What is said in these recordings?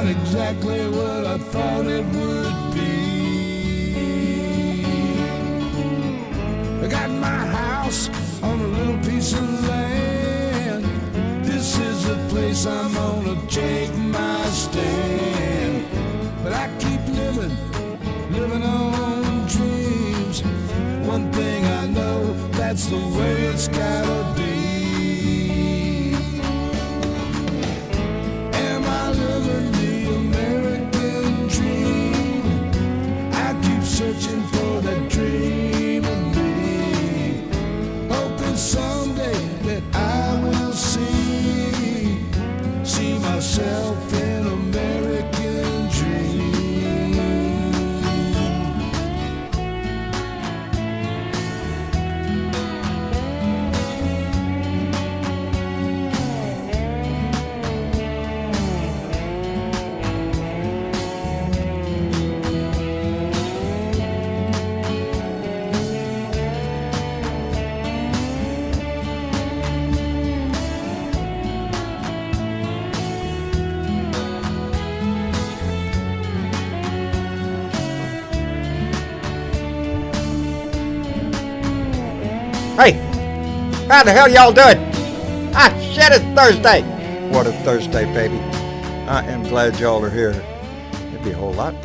exactly what I thought it would be. I got my house on a little piece of land. This is the place I'm gonna take my stand. But I keep living on dreams. One thing I know, that's the way it's gotta be. Am I living the American dream? I keep searching for that dream of me, hoping someday that I will see myself in American dream. Hey, how the hell y'all doing? Ah, shit, it's Thursday. What a Thursday, baby. I am glad y'all are here. It'd be a whole lot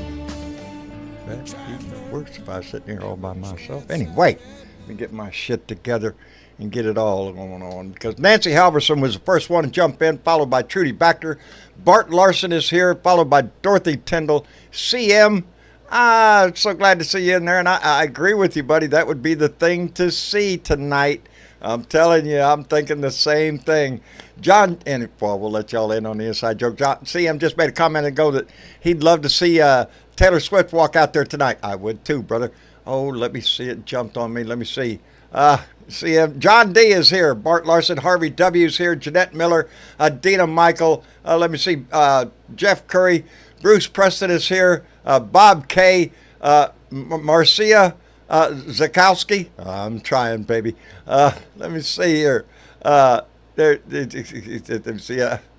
worse if I was sitting here all by myself. Anyway, let me get my shit together and get it all going on. Because Nancy Halverson was the first one to jump in, followed by Trudy Baxter. Bart Larson is here, followed by Dorothy Tyndall. CM, so glad to see you in there, and I agree with you, buddy. That would be the thing to see tonight. I'm telling you, I'm thinking the same thing. John, and well, we'll let y'all in on the inside joke. John, CM just made a comment ago that he'd love to see Taylor Swift walk out there tonight. I would too, brother. Oh, let me see. It jumped on me. Let me see. CM, John D is here. Bart Larson, Harvey W is here. Jeanette Miller, Dina Michael. Let me see. Jeff Curry, Bruce Preston is here. Bob K, Marcia Zakowski. I'm trying, baby. Let me see here.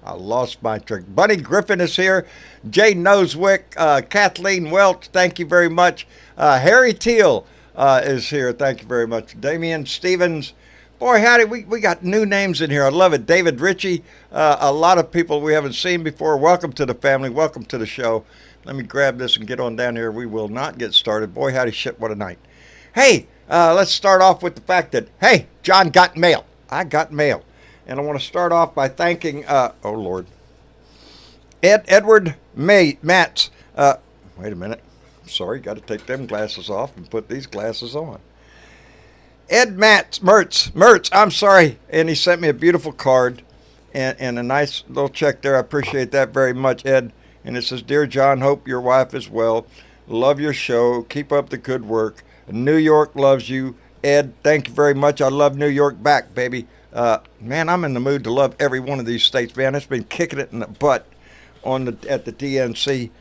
I lost my trick. Bunny Griffin is here. Jay Noswick, Kathleen Welch, thank you very much. Harry Teal is here. Thank you very much. Damian Stevens. Boy, howdy, we got new names in here. I love it. David Ritchie, a lot of people we haven't seen before. Welcome to the family. Welcome to the show. Let me grab this and get on down here. We will not get started. Boy, howdy, shit, what a night. Hey, let's start off with the fact that, hey, John got mail. I got mail. And I want to start off by thanking, oh, Lord, Edward Matz. Wait a minute. Sorry, got to take them glasses off and put these glasses on. Ed Mertz, I'm sorry. And he sent me a beautiful card and a nice little check there. I appreciate that very much, Ed. And it says, Dear John, hope your wife is well. Love your show. Keep up the good work. New York loves you. Ed, thank you very much. I love New York back, baby. Man, I'm in the mood to love every one of these states, man. It's been kicking it in the butt at the DNC.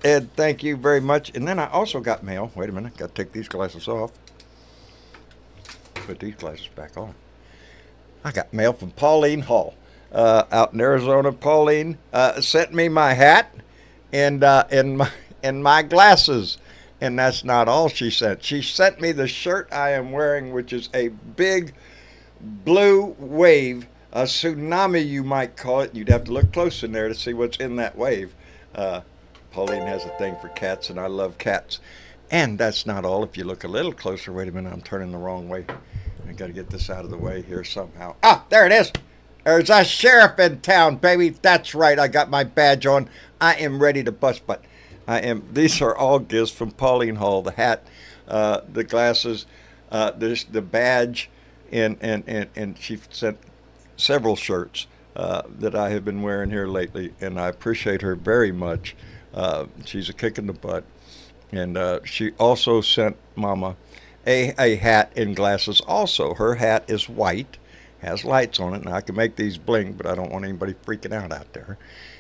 Ed, thank you very much. And then I also got mail. Wait a minute. Got to take these glasses off. Put these glasses back on. I got mail from Pauline Hall out in Arizona. Pauline sent me my hat and my glasses. And that's not all she sent. She sent me the shirt I am wearing, which is a big blue wave, a tsunami you might call it. You'd have to look close in there to see what's in that wave. Pauline has a thing for cats, and I love cats. And that's not all. If you look a little closer, wait a minute, I'm turning the wrong way. I got to get this out of the way here somehow. Ah, there it is. There's a sheriff in town, baby. That's right. I got my badge on. I am ready to bust butt. These are all gifts from Pauline Hall. The hat, the glasses, the badge, and she sent several shirts that I have been wearing here lately, and I appreciate her very much. She's a kick in the butt. And she also sent Mama a hat and glasses also. Her hat is white, has lights on it, and I can make these bling, but I don't want anybody freaking out there.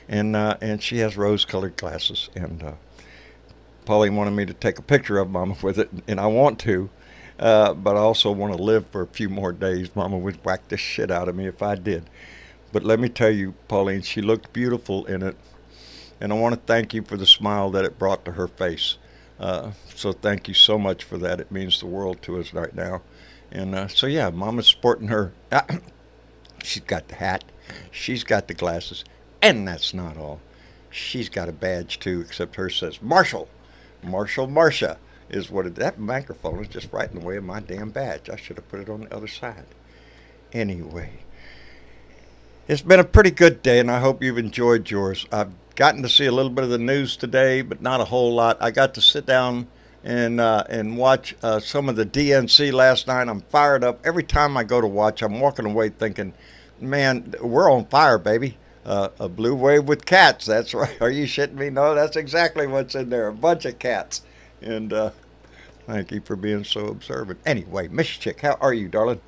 And she has rose-colored glasses. And Pauline wanted me to take a picture of Mama with it, and I want to, but I also want to live for a few more days. Mama would whack the shit out of me if I did. But let me tell you, Pauline, she looked beautiful in it. and I want to thank you for the smile that it brought to her face. So thank you so much for that. It means the world to us right now. And so yeah, Mama's sporting her. She's got the hat. She's got the glasses. And that's not all. She's got a badge too, except hers says Marshall. Marcia is what it, that microphone is just right in the way of my damn badge. I should have put it on the other side. Anyway, it's been a pretty good day, and I hope you've enjoyed yours. I've gotten to see a little bit of the news today, but not a whole lot. I got to sit down and watch some of the DNC last night. I'm fired up. Every time I go to watch, I'm walking away thinking, man, we're on fire, baby. A blue wave with cats. That's right. Are you shitting me? No, that's exactly what's in there. A bunch of cats. And thank you for being so observant. Anyway, Miss Chick, how are you, darling?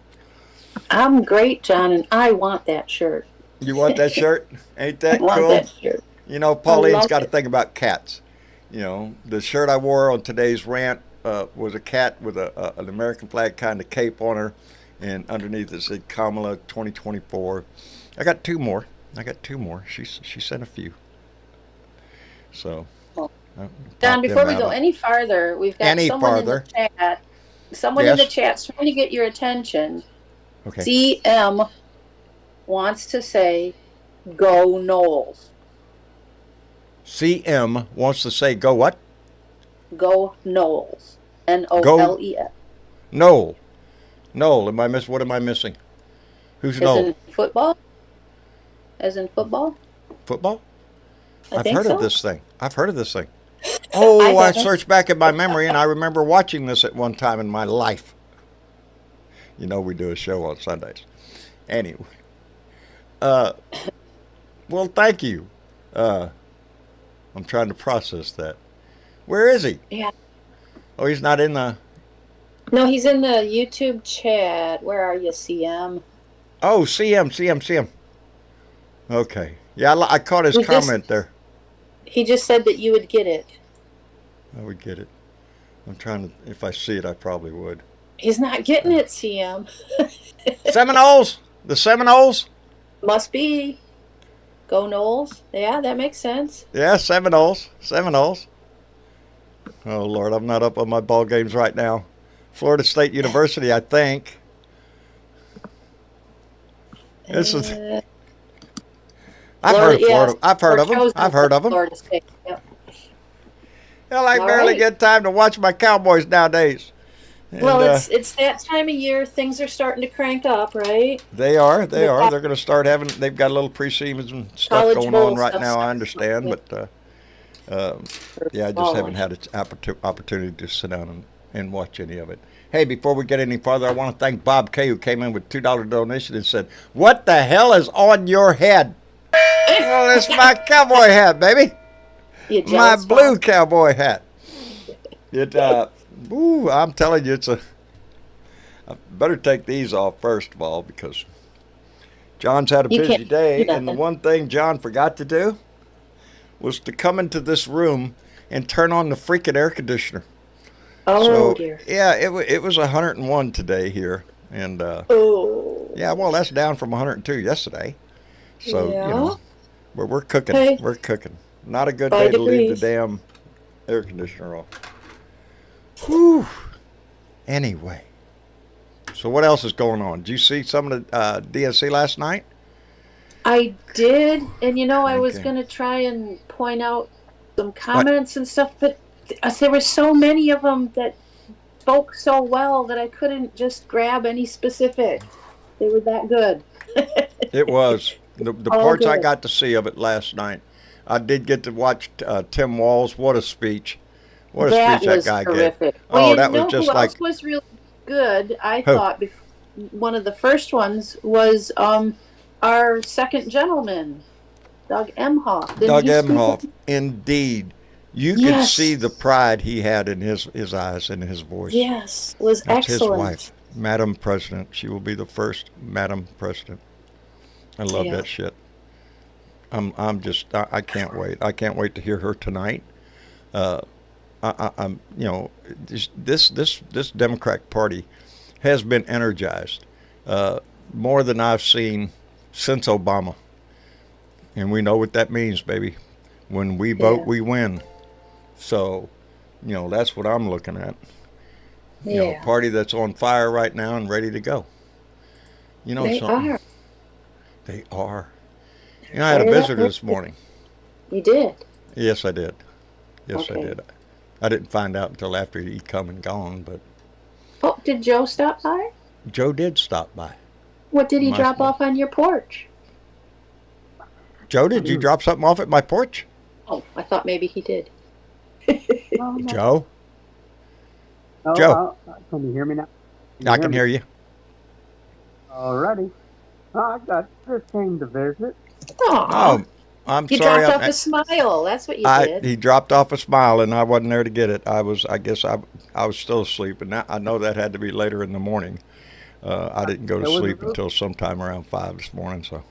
I'm great, John, and I want that shirt. You want that shirt? Ain't that cool? I want that shirt. You know, Pauline's got to think about cats. You know, the shirt I wore on today's rant was a cat with an American flag kind of cape on her, and underneath it said Kamala 2024. I got two more. She sent a few. So, John, before we go any farther, we've got someone in the chat. Someone in the chat's trying to get your attention. Okay. CM wants to say, "Go Knowles." CM wants to say, "Go what?" Go Knowles. N-O-L-E-S. Noel. What am I missing? Who's Noel? As in football? As in football? Football? I've heard of this thing. Oh, I searched back in my memory, and I remember watching this at one time in my life. You know, we do a show on Sundays. Anyway. Well, thank you. I'm trying to process that. Where is he? Yeah. Oh, he's not in the... No, he's in the YouTube chat. Where are you, CM? Oh, CM. Okay. Yeah, I caught his comment there. He just said that you would get it. I would get it. I'm trying to... If I see it, I probably would. He's not getting it, CM. Seminoles? The Seminoles? Must be. Go Knowles. Yeah, that makes sense. Yeah, Seminoles. Oh, Lord, I'm not up on my ball games right now. Florida State University, I think. This is... I've heard of them. Florida State. Yep. Hell, I barely get time to watch my Cowboys nowadays. And, well, it's that time of year. Things are starting to crank up, right? They are. They're going to start having. They've got a little preseason stuff going on right now. I understand, but I just haven't had an opportunity to sit down and watch any of it. Hey, before we get any farther, I want to thank Bob K, who came in with $2 donation and said, "What the hell is on your head?" Well, it's my cowboy hat, baby. My blue cowboy hat. I'm telling you, I better take these off first of all, because John's had a busy day, and the one thing John forgot to do was to come into this room and turn on the freaking air conditioner. Oh, dear. Yeah, it was 101 today here, and yeah, well, that's down from 102 yesterday. So you know, we're cooking. Hey. We're cooking. Not a good day to leave the damn air conditioner off. Whew. Anyway, so what else is going on? Did you see some of the DNC last night? I did, and I was going to try and point out some comments and stuff, but there were so many of them that spoke so well that I couldn't just grab any specific. They were that good. It was. The parts I got to see of it last night. I did get to watch Tim Walz. What a speech. What a speech that guy gave. Well, that was just like... Who else was really good, I thought, one of the first ones was our second gentleman, Doug Emhoff. Doug Emhoff, indeed. You could see the pride he had in his eyes and his voice. Yes, it was That's excellent. His wife, Madam President. She will be the first Madam President. I love that shit. I can't wait. I can't wait to hear her tonight. I'm this Democratic Party has been energized more than I've seen since Obama, and we know what that means, baby. When we vote, Yeah. we win. So, that's what I'm looking at. A party that's on fire right now and ready to go. They Something. are. They are. I had a visitor this morning. You did? Yes, I did. Yes, I Okay. did. I didn't find out until after he'd come and gone, but Oh, did Joe stop by? Joe did stop by. What did he drop off on your porch? Joe, did you drop something off at my porch? Oh, I thought maybe he did. Oh, no. Joe? Oh, Joe. can you hear me now? I can hear you. Alrighty. I just came to visit. Aw. Oh, I'm You sorry. dropped off a smile. That's what you did. He dropped off a smile, and I wasn't there to get it. I guess I was still asleep, and I know that had to be later in the morning. I didn't go to sleep until sometime around 5 this morning. So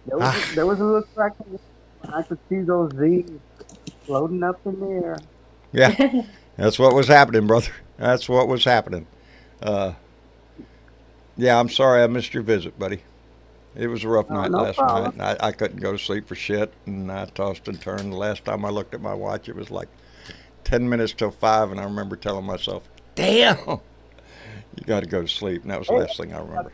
there was a little crack in the, I could see those Z's floating up in the air. yeah, that's what was happening, brother. That's what was happening. Yeah, I'm sorry I missed your visit, buddy. It was a rough night no last problem. night. I couldn't go to sleep for shit, and I tossed and turned. The last time I looked at my watch, it was like 10 minutes till 5, and I remember telling myself, damn, you got to go to sleep, and that was the last thing I remember.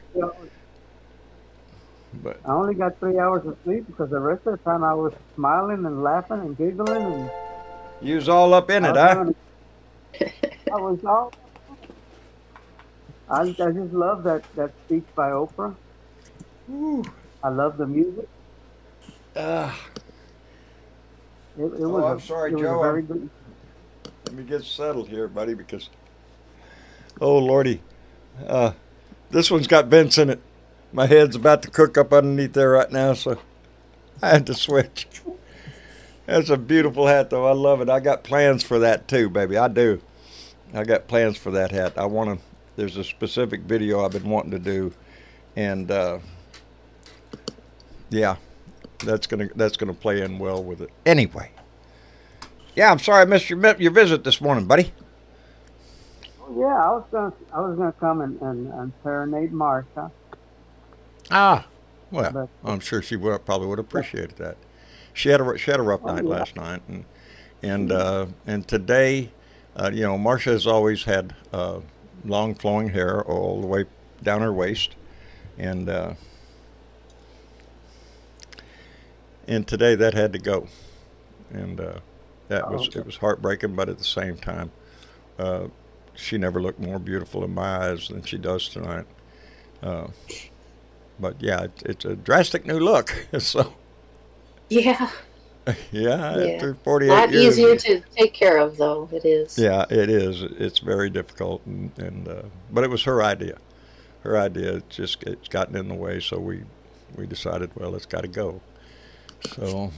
But I only got 3 hours of sleep because the rest of the time I was smiling and laughing and giggling and you was all up in it, huh? I was all. I just love that speech by Oprah. Woo. I love the music. It was I'm sorry, it was Joe. a very good. Let me get settled here, buddy, because, oh, Lordy, this one's got vents in it. My head's about to cook up underneath there right now, so I had to switch. That's a beautiful hat, though. I love it. I got plans for that, too, baby. I do. I got plans for that hat. There's a specific video I've been wanting to do, and, yeah, that's gonna play in well with it. Anyway, yeah, I'm sorry I missed your visit this morning, buddy. Yeah, I was gonna come and serenade Marsha. Ah, well, But- I'm sure she probably would have appreciated that. She had a rough night last night, and today, Marsha has always had long flowing hair all the way down her waist, and today that had to go, and it was heartbreaking, but at the same time, she never looked more beautiful in my eyes than she does tonight. But yeah, it's a drastic new look. So Yeah. yeah, Yeah. after A 48 lot years. easier to take care of, though. It is. Yeah, it is. It's very difficult, but it was her idea. Her idea. It's gotten in the way, so we decided, well, it's got to go. So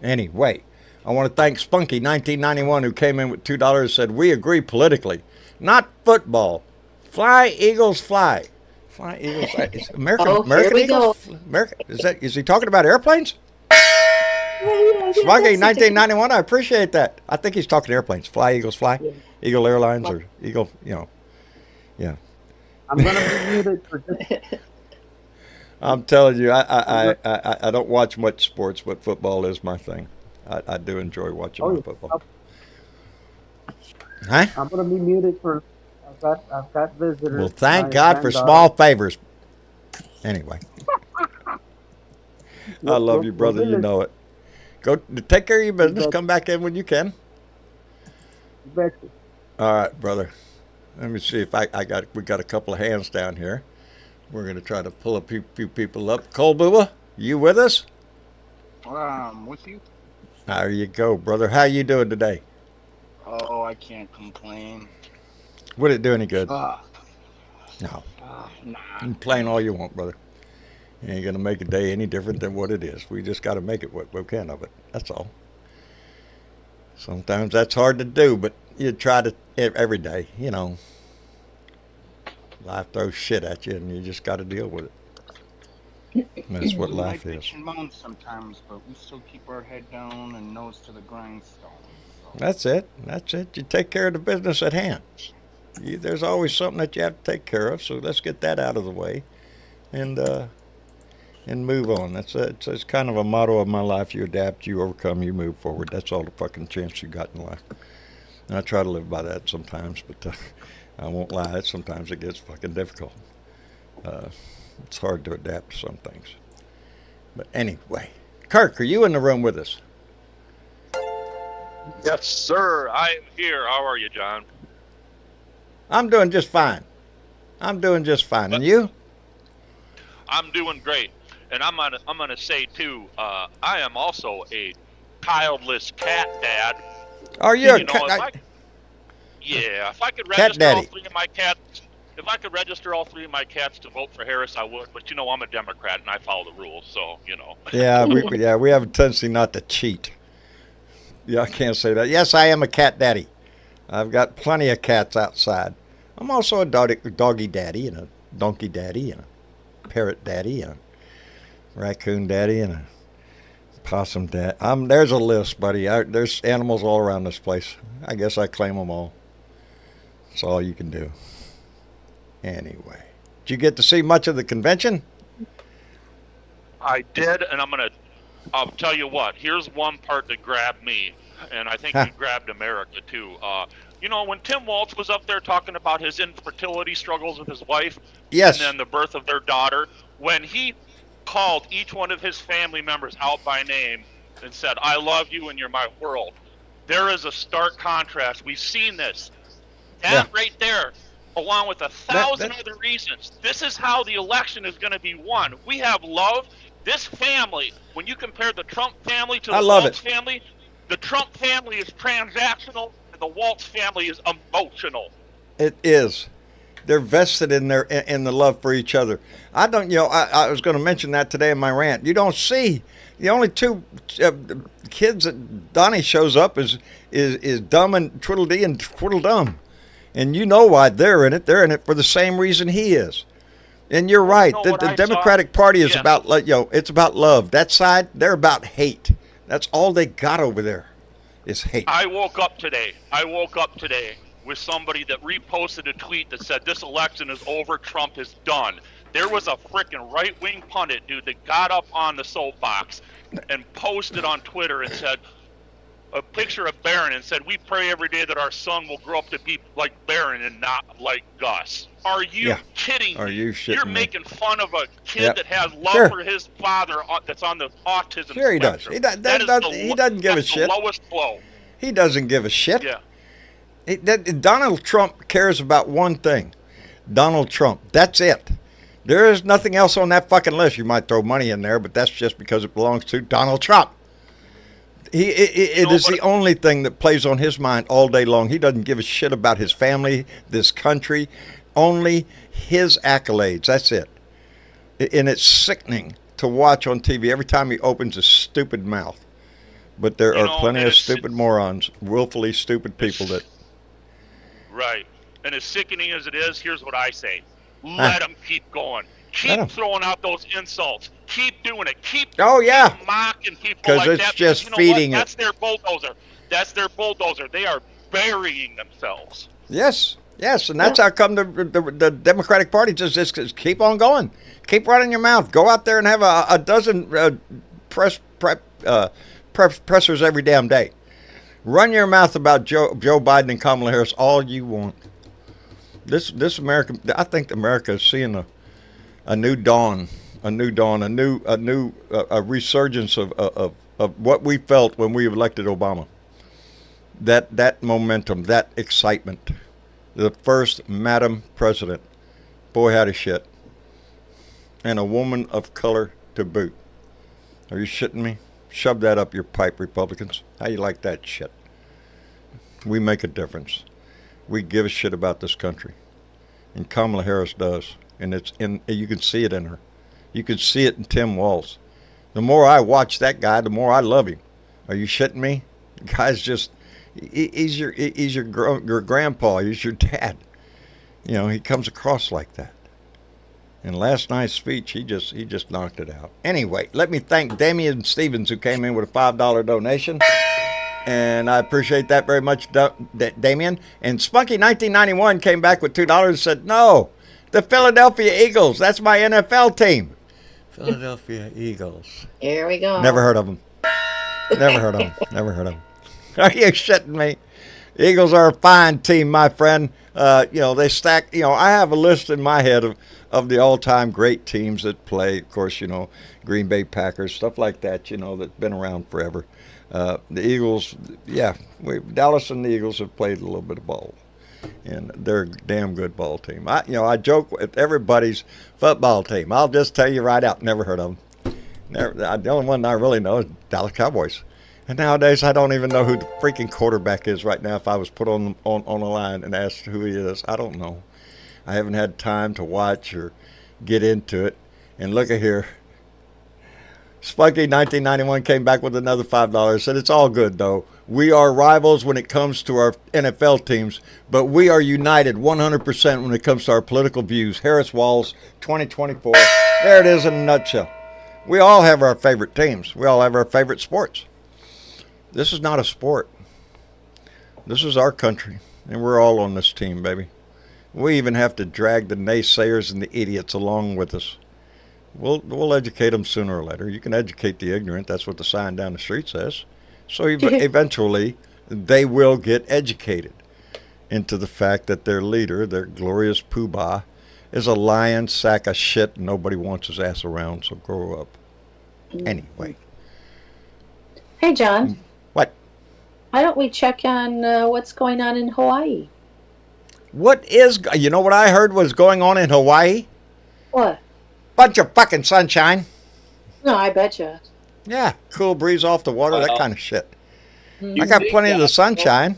anyway, I want to thank Spunky 1991 who came in with $2 and said, "We agree politically, not football. Fly Eagles fly." Fly Eagles fly. It's American Oh, American here we Eagles. America, is he talking about airplanes? Spunky 1991, I appreciate that. I think he's talking airplanes. Fly Eagles fly. Yeah. Eagle Airlines or Eagle, yeah. I'm gonna be muted for just. I'm telling you, I don't watch much sports, but football is my thing. I do enjoy watching my football. Huh? I'm gonna be muted for. I've got visitors. Well, thank My God for granddaughter. small favors. Anyway, I love you, brother. You know it. Go take care of your business. Come back in when you can. You betcha. All right, brother. Let me see if we got a couple of hands down here. We're going to try to pull a few people up. Cole Booba, you with us? With you? There you go, brother. How you doing today? Oh, I can't complain. Would it do any good? Uh, No. nah. You can complain all you want, brother. You ain't going to make a day any different than what it is. We just got to make it what we can of it. That's all. Sometimes that's hard to do, but you try to every day, Life throws shit at you, and you just got to deal with it. That's what We life might is. bitch and moan sometimes, but we still keep our head down and nose to the grindstone. So. That's it. You take care of the business at hand. There's always something that you have to take care of, so let's get that out of the way. And and move on. It's kind of a motto of my life. You adapt, you overcome, you move forward. That's all the fucking chance you got in life. And I try to live by that sometimes, but I won't lie. Sometimes it gets fucking difficult. It's hard to adapt to some things. But anyway, Kirk, are you in the room with us? Yes, sir. I am here. How are you, John? I'm doing just fine. And you? I'm doing great. And I'm gonna say too. I am also a childless cat dad. Are you? If I could register all three of my cats, to vote for Harris, I would. But I'm a Democrat and I follow the rules, so Yeah, we have a tendency not to cheat. Yeah, I can't say that. Yes, I am a cat daddy. I've got plenty of cats outside. I'm also a doggy daddy and a donkey daddy and a parrot daddy and a raccoon daddy and a possum daddy. There's a list, buddy. There's animals all around this place. I guess I claim them all. That's all you can do. Anyway, did you get to see much of the convention? I did, and I'll tell you what. Here's one part that grabbed me, and I think it grabbed America too. When Tim Walz was up there talking about his infertility struggles with his wife, yes, and then the birth of their daughter, when he called each one of his family members out by name and said, "I love you and you're my world," there is a stark contrast. We've seen this. That right there, along with 1,000 other reasons. This is how the election is going to be won. We have love. This family, when you compare the Trump family to the Walz family, the Trump family is transactional and the Walz family is emotional. It is. They're vested in the love for each other. I was going to mention that today in my rant. You don't see the only two kids that Donnie shows up is Dumb and Twiddledee and Twiddledum. And you know why they're in it. They're in it for the same reason he is. And you're right. The Democratic Party is about, it's about love. That side, they're about hate. That's all they got over there is hate. I woke up today with somebody that reposted a tweet that said, "This election is over. Trump is done." There was a freaking right-wing pundit, dude, that got up on the soapbox and posted on Twitter and said, a picture of Barron and said, "We pray every day that our son will grow up to be like Barron and not like Gus." Are you kidding me? Are you shitting You're me? making fun of a kid that has love for his father that's on the autism spectrum. He does. He doesn't give a shit. The lowest blow. He doesn't give a shit. Yeah. Donald Trump cares about one thing. Donald Trump. That's it. There is nothing else on that fucking list. You might throw money in there, but that's just because it belongs to Donald Trump. It is the only thing that plays on his mind all day long. He doesn't give a shit about his family, this country, only his accolades. That's it. And it's sickening to watch on TV every time he opens his stupid mouth. But there are plenty of stupid morons, willfully stupid people that... Right. And as sickening as it is, here's what I say. Let him keep going. Keep throwing out those insults. Keep doing it. Keep mocking people like that. Because it's just feeding it. That's their bulldozer. They are burying themselves. Yes, and that's how come the Democratic Party just keep on going. Keep running your mouth. Go out there and have a dozen pressers every damn day. Run your mouth about Joe Biden and Kamala Harris all you want. This America, I think America is seeing a new dawn, a resurgence of what we felt when we elected Obama. That momentum, that excitement. The first Madam President. Boy, howdy shit. And a woman of color to boot. Are you shitting me? Shove that up your pipe, Republicans. How you like that shit? We make a difference. We give a shit about this country. And Kamala Harris does. And you can see it in her. You can see it in Tim Walz. The more I watch that guy, the more I love him. Are you shitting me? The guy's just, he's your grandpa. He's your dad. He comes across like that. And last night's speech, he just knocked it out. Anyway, let me thank Damian Stevens, who came in with a $5 donation. And I appreciate that very much, Damian. And Spunky1991 came back with $2 and said, "No, the Philadelphia Eagles, that's my NFL team." Philadelphia Eagles. Here we go. Never heard of them. Never heard of them. Never heard of them. Are you shitting me? Eagles are a fine team, my friend. They stack. I have a list in my head of the all-time great teams that play. Of course, Green Bay Packers, stuff like that. That's been around forever. The Eagles, Dallas and the Eagles have played a little bit of ball, and they're a damn good ball team. I joke with everybody's football team. I'll just tell you right out, never heard of them. The only one I really know is Dallas Cowboys. And nowadays, I don't even know who the freaking quarterback is right now. If I was put on a line and asked who he is, I don't know. I haven't had time to watch or get into it. And look at here. Spunky 1991 came back with another $5. Said it's all good, though. We are rivals when it comes to our NFL teams, but we are united 100% when it comes to our political views. Harris Walls, 2024. There it is in a nutshell. We all have our favorite teams. We all have our favorite sports. This is not a sport. This is our country, and we're all on this team, baby. We even have to drag the naysayers and the idiots along with us. We'll educate them sooner or later. You can educate the ignorant. That's what the sign down the street says. So eventually, they will get educated into the fact that their leader, their glorious poobah, is a lying sack of shit and nobody wants his ass around, so grow up. Anyway. Hey, John. What? Why don't we check on what's going on in Hawaii? You know what I heard was going on in Hawaii? What? Bunch of fucking sunshine. No, I betcha. Yeah, cool breeze off the water, that kind of shit. Mm-hmm. I got plenty of the sunshine.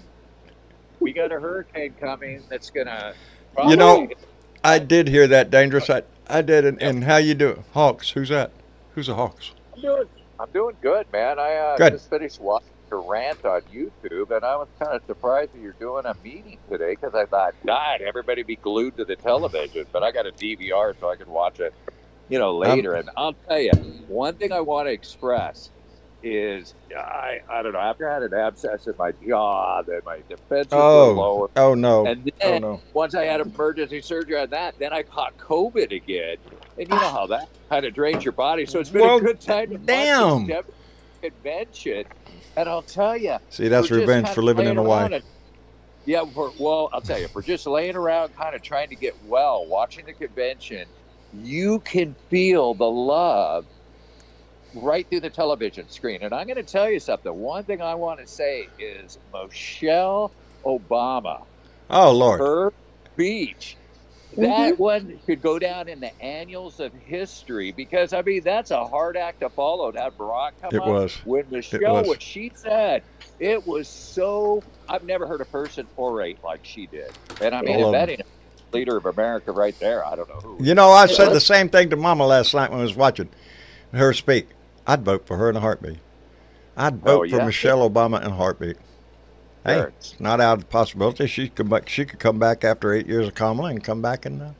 We got a hurricane coming that's going to... I did hear that, Dangerous. I did, and how you doing? Hawks, who's that? Who's the Hawks? I'm doing good, man. I just finished watching your rant on YouTube, and I was kind of surprised that you're doing a meeting today, because I thought, God, everybody be glued to the television, but I got a DVR so I can watch it, later. And I'll tell you, one thing I want to express is, I don't know, after I had an abscess in my jaw, then my defenses were lower. Oh, no. And then, once I had emergency surgery on that, then I caught COVID again. And you know how that kind of drains your body. So it's been a good time to watch this convention. And I'll tell you. See, that's revenge for living in Hawaii. I'll tell you, for just laying around kind of trying to get well, watching the convention, you can feel the love right through the television screen. And I'm going to tell you something. One thing I want to say is Michelle Obama. Oh, Lord. Her speech. That one could go down in the annals of history because, that's a hard act to follow. To have Barack come up. When Michelle, what she said, it was so... I've never heard a person orate like she did. And if that ain't a leader of America right there, I don't know who. I said the same thing to Mama last night when I was watching her speak. I'd vote for her in a heartbeat. I'd vote for Michelle Obama in a heartbeat. Hey, it's not out of the possibility. She could come back after 8 years of Kamala and come back and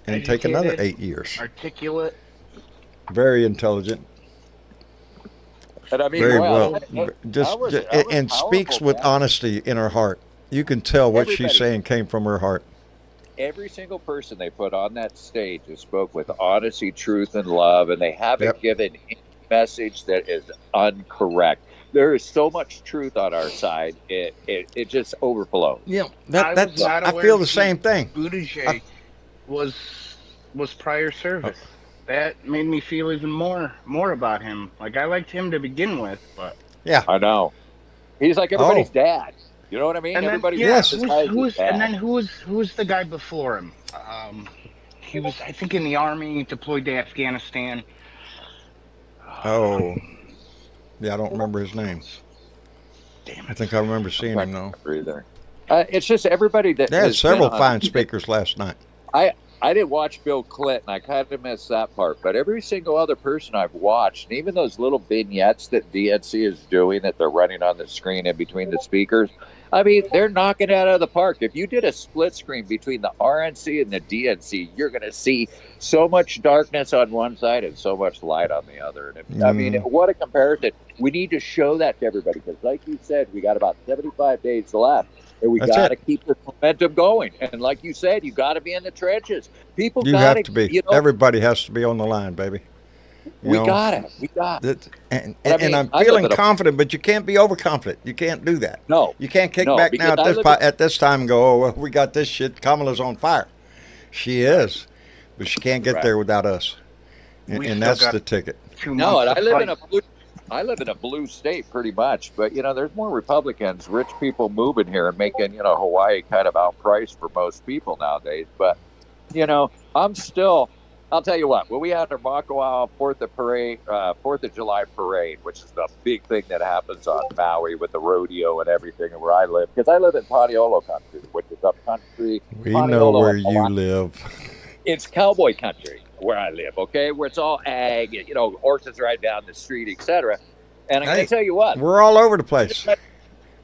take another 8 years. Articulate. Very intelligent. And very well. And speaks with honesty in her heart. You can tell what she's saying came from her heart. Every single person they put on that stage has spoke with honesty, truth, and love, and they haven't given any message that is incorrect. There is so much truth on our side; it just overflows. Yeah, I feel the same thing. Buttigieg was prior service. That made me feel even more about him. Like, I liked him to begin with, but yeah, I know he's like everybody's dad. You know what I mean? And everybody. Who was the guy before him? He was, I think, in the army, deployed to Afghanistan. Oh, yeah, I don't remember his name. Damn it. I think I remember seeing him though. It's just everybody that. They had several fine speakers last night. I didn't watch Bill Clinton. I kind of missed that part. But every single other person I've watched, and even those little vignettes that DNC is doing that they're running on the screen in between the speakers, they're knocking it out of the park. If you did a split screen between the RNC and the DNC, you're going to see so much darkness on one side and so much light on the other. And what a comparison. We need to show that to everybody because, like you said, we got about 75 days left. And we That's got to it. keep the momentum going. And like you said, you got to be in the trenches. People You got have to be. you know, Everybody has to be on the line, baby. You know, we got it. and But I mean, I'm I live feeling in a confident, but you can't be overconfident. You can't do that. no, You can't kick no, back now because I live in, at this time and go, oh, well, we got this shit. Kamala's on fire. She is, but she can't get right. there without us, We and still that's got the ticket. 2 No, months and to fight. I live in a blue state pretty much, but you know, there's more Republicans, rich people moving here and making, you know, Hawaii kind of outpriced for most people nowadays. But you know, I'll tell you what, when we had our Makawao 4th of July parade, which is the big thing that happens on Maui with the rodeo and everything, and where I live, because I live in Paniolo country, which is up country. We Paniolo, know where you Hawaii. live. It's cowboy country where I live, okay? Where it's all ag, you know, horses ride down the street, etc. And I'm going to tell you what, We're all over the place.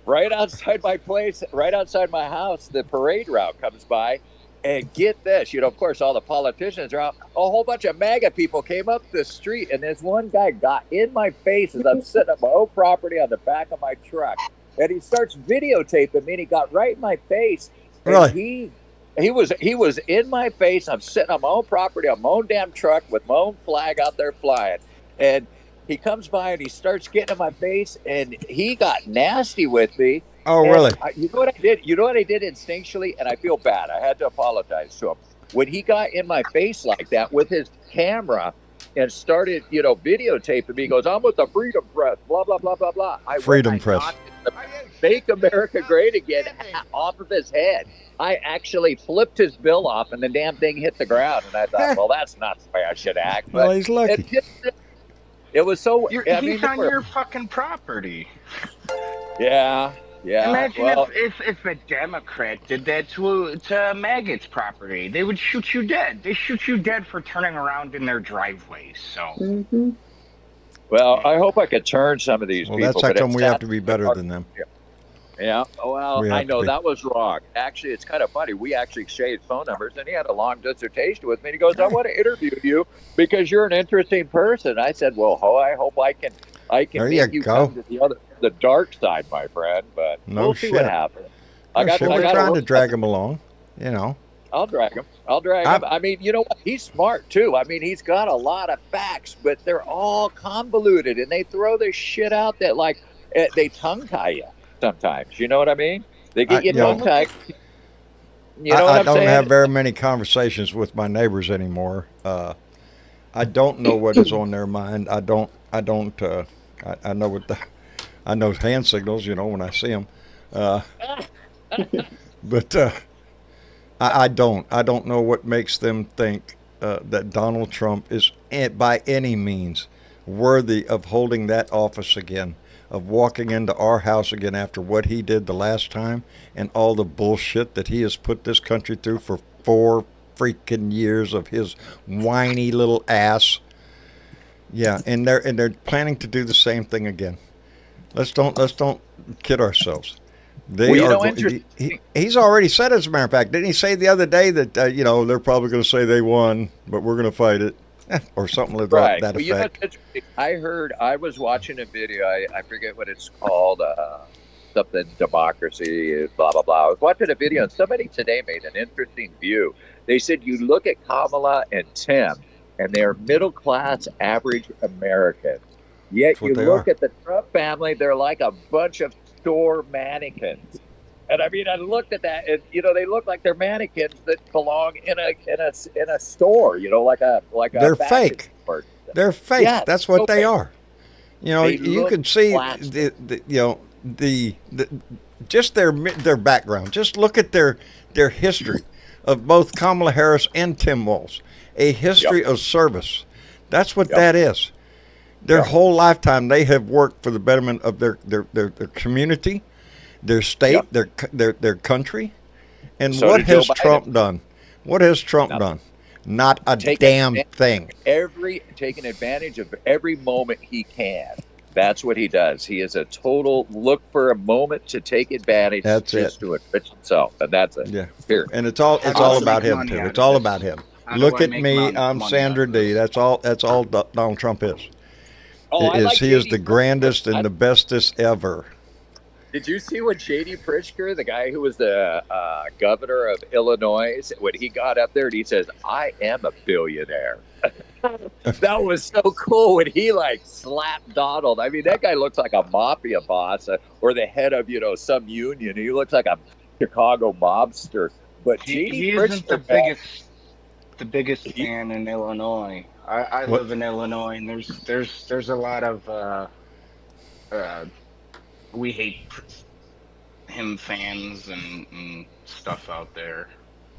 right outside my place, right outside my house, the parade route comes by. And get this, you know, of course, all the politicians are out. A whole bunch of MAGA people came up the street, and this one guy got in my face as I'm sitting on my own property on the back of my truck. And he starts videotaping me, and he got right in my face. And Really? He was in my face. I'm sitting on my own property on my own damn truck with my own flag out there flying. And he comes by and he starts getting in my face, and he got nasty with me. Oh, And really? you know what I did? You know what I did instinctually? And I feel bad. I had to apologize to him. When he got in my face like that with his camera and started, you know, videotaping me, he goes, I'm with the Freedom Press, blah, blah, blah, blah, blah. Freedom Press. knocked the Make America Great Again off of his head. I actually flipped his bill off, and the damn thing hit the ground. And I thought, well, that's not the way I should act. Well, But he's lucky. it was so... I mean, He's on your fucking property. Yeah. Imagine Well, if a Democrat did that to Maggot's property. They would shoot you dead. They shoot you dead for turning around in their driveways. So. Mm-hmm. well, I hope I could turn some of these Well, people. that's how but come it's we have not- to be better than them. Yeah. Well, We have I to know be. that was wrong. Actually, it's kind of funny. We actually exchanged phone numbers, and he had a long dissertation with me. He goes, "I want to interview you because you're an interesting person." I said, "Well, I hope I can There make you you go. come to the dark side, my friend." But No we'll see what shit. happens. We're I trying got to drag him along, you know. I'll drag him. I mean, you know what? He's smart too. I mean, he's got a lot of facts, but they're all convoluted, and they throw this shit out that like they tongue tie you sometimes. You know what I mean? They get you tongue tied. You know what I I'm don't saying? have very many conversations with my neighbors anymore. I don't know what is on their mind. I know I know hand signals, you know, when I see them. But I don't know what makes them think that Donald Trump is by any means worthy of holding that office again, of walking into our house again after what he did the last time and all the bullshit that he has put this country through for 4 freaking years of his whiny little ass. Yeah, and they're planning to do the same thing again. Let's don't kid ourselves. He's already said, as a matter of fact, didn't he say the other day that they're probably going to say they won, but we're going to fight it, or something like that Well, effect. I was watching a video. I forget what it's called. Something democracy, blah blah blah. I was watching a video, and somebody today made an interesting view. They said you look at Kamala and Tim, and they're middle class, average Americans. Yet you look at the Trump family; they're like a bunch of store mannequins. And I mean, I looked at that, and they look like they're mannequins that belong in a store. Like a They're fake. Store. They're fake. Yeah, That's what they are. They You look can see plastic. just their background. Just look at their history of both Kamala Harris and Tim Walz. A history of service. That's what that is. Their whole lifetime, they have worked for the betterment of their community, their state, their country. And so what has Trump done? What has Trump done? Not a damn thing. Taking advantage of every moment he can. That's what he does. He is a total look for a moment to take advantage. That's just it. to enrich himself, and that's it. Yeah. Here. And it's all about him too. It's all about him. Look at me. I'm Sandra D. That's all Donald Trump is. Oh, He is the grandest and the bestest ever. Did you see what J.D. Pritzker, the guy who was the governor of Illinois, when he got up there and he says, "I am a billionaire." That was so cool when he like slapped Donald. I mean, that guy looks like a mafia boss or the head of some union. He looks like a Chicago mobster. But he isn't the biggest fan in Illinois. I live in Illinois, and there's a lot of we hate him fans and stuff out there.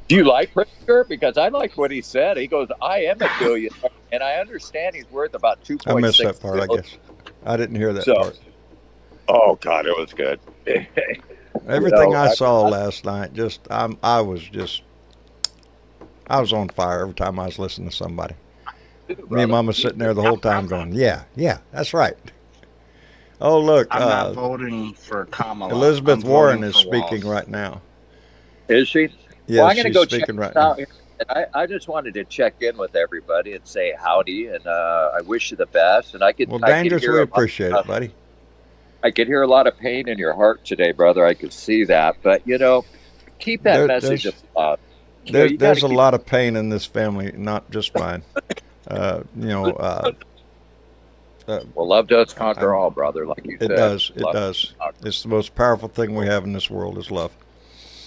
Do you like Pritzker? Because I liked what he said. He goes, "I am a billionaire," and I understand he's worth about 2.6. I missed that part, I guess. I didn't hear that part. Oh God, it was good. Everything I saw last night, I was on fire every time I was listening to somebody. Me and Mom was sitting there the whole time going, yeah, that's right. Oh, look. I'm not voting for Kamala. Elizabeth Warren is speaking right now. Is she? Yes, well, I'm going to go speaking check right out now. And I just wanted to check in with everybody and say howdy, and I wish you the best. And Dangerous, we appreciate it, buddy. I could hear a lot of pain in your heart today, brother. I could see that. But, keep that message of love. There's a lot of pain in this family, not just mine. Well, love does conquer all, brother, like you said. It does. It's the most powerful thing we have in this world is love.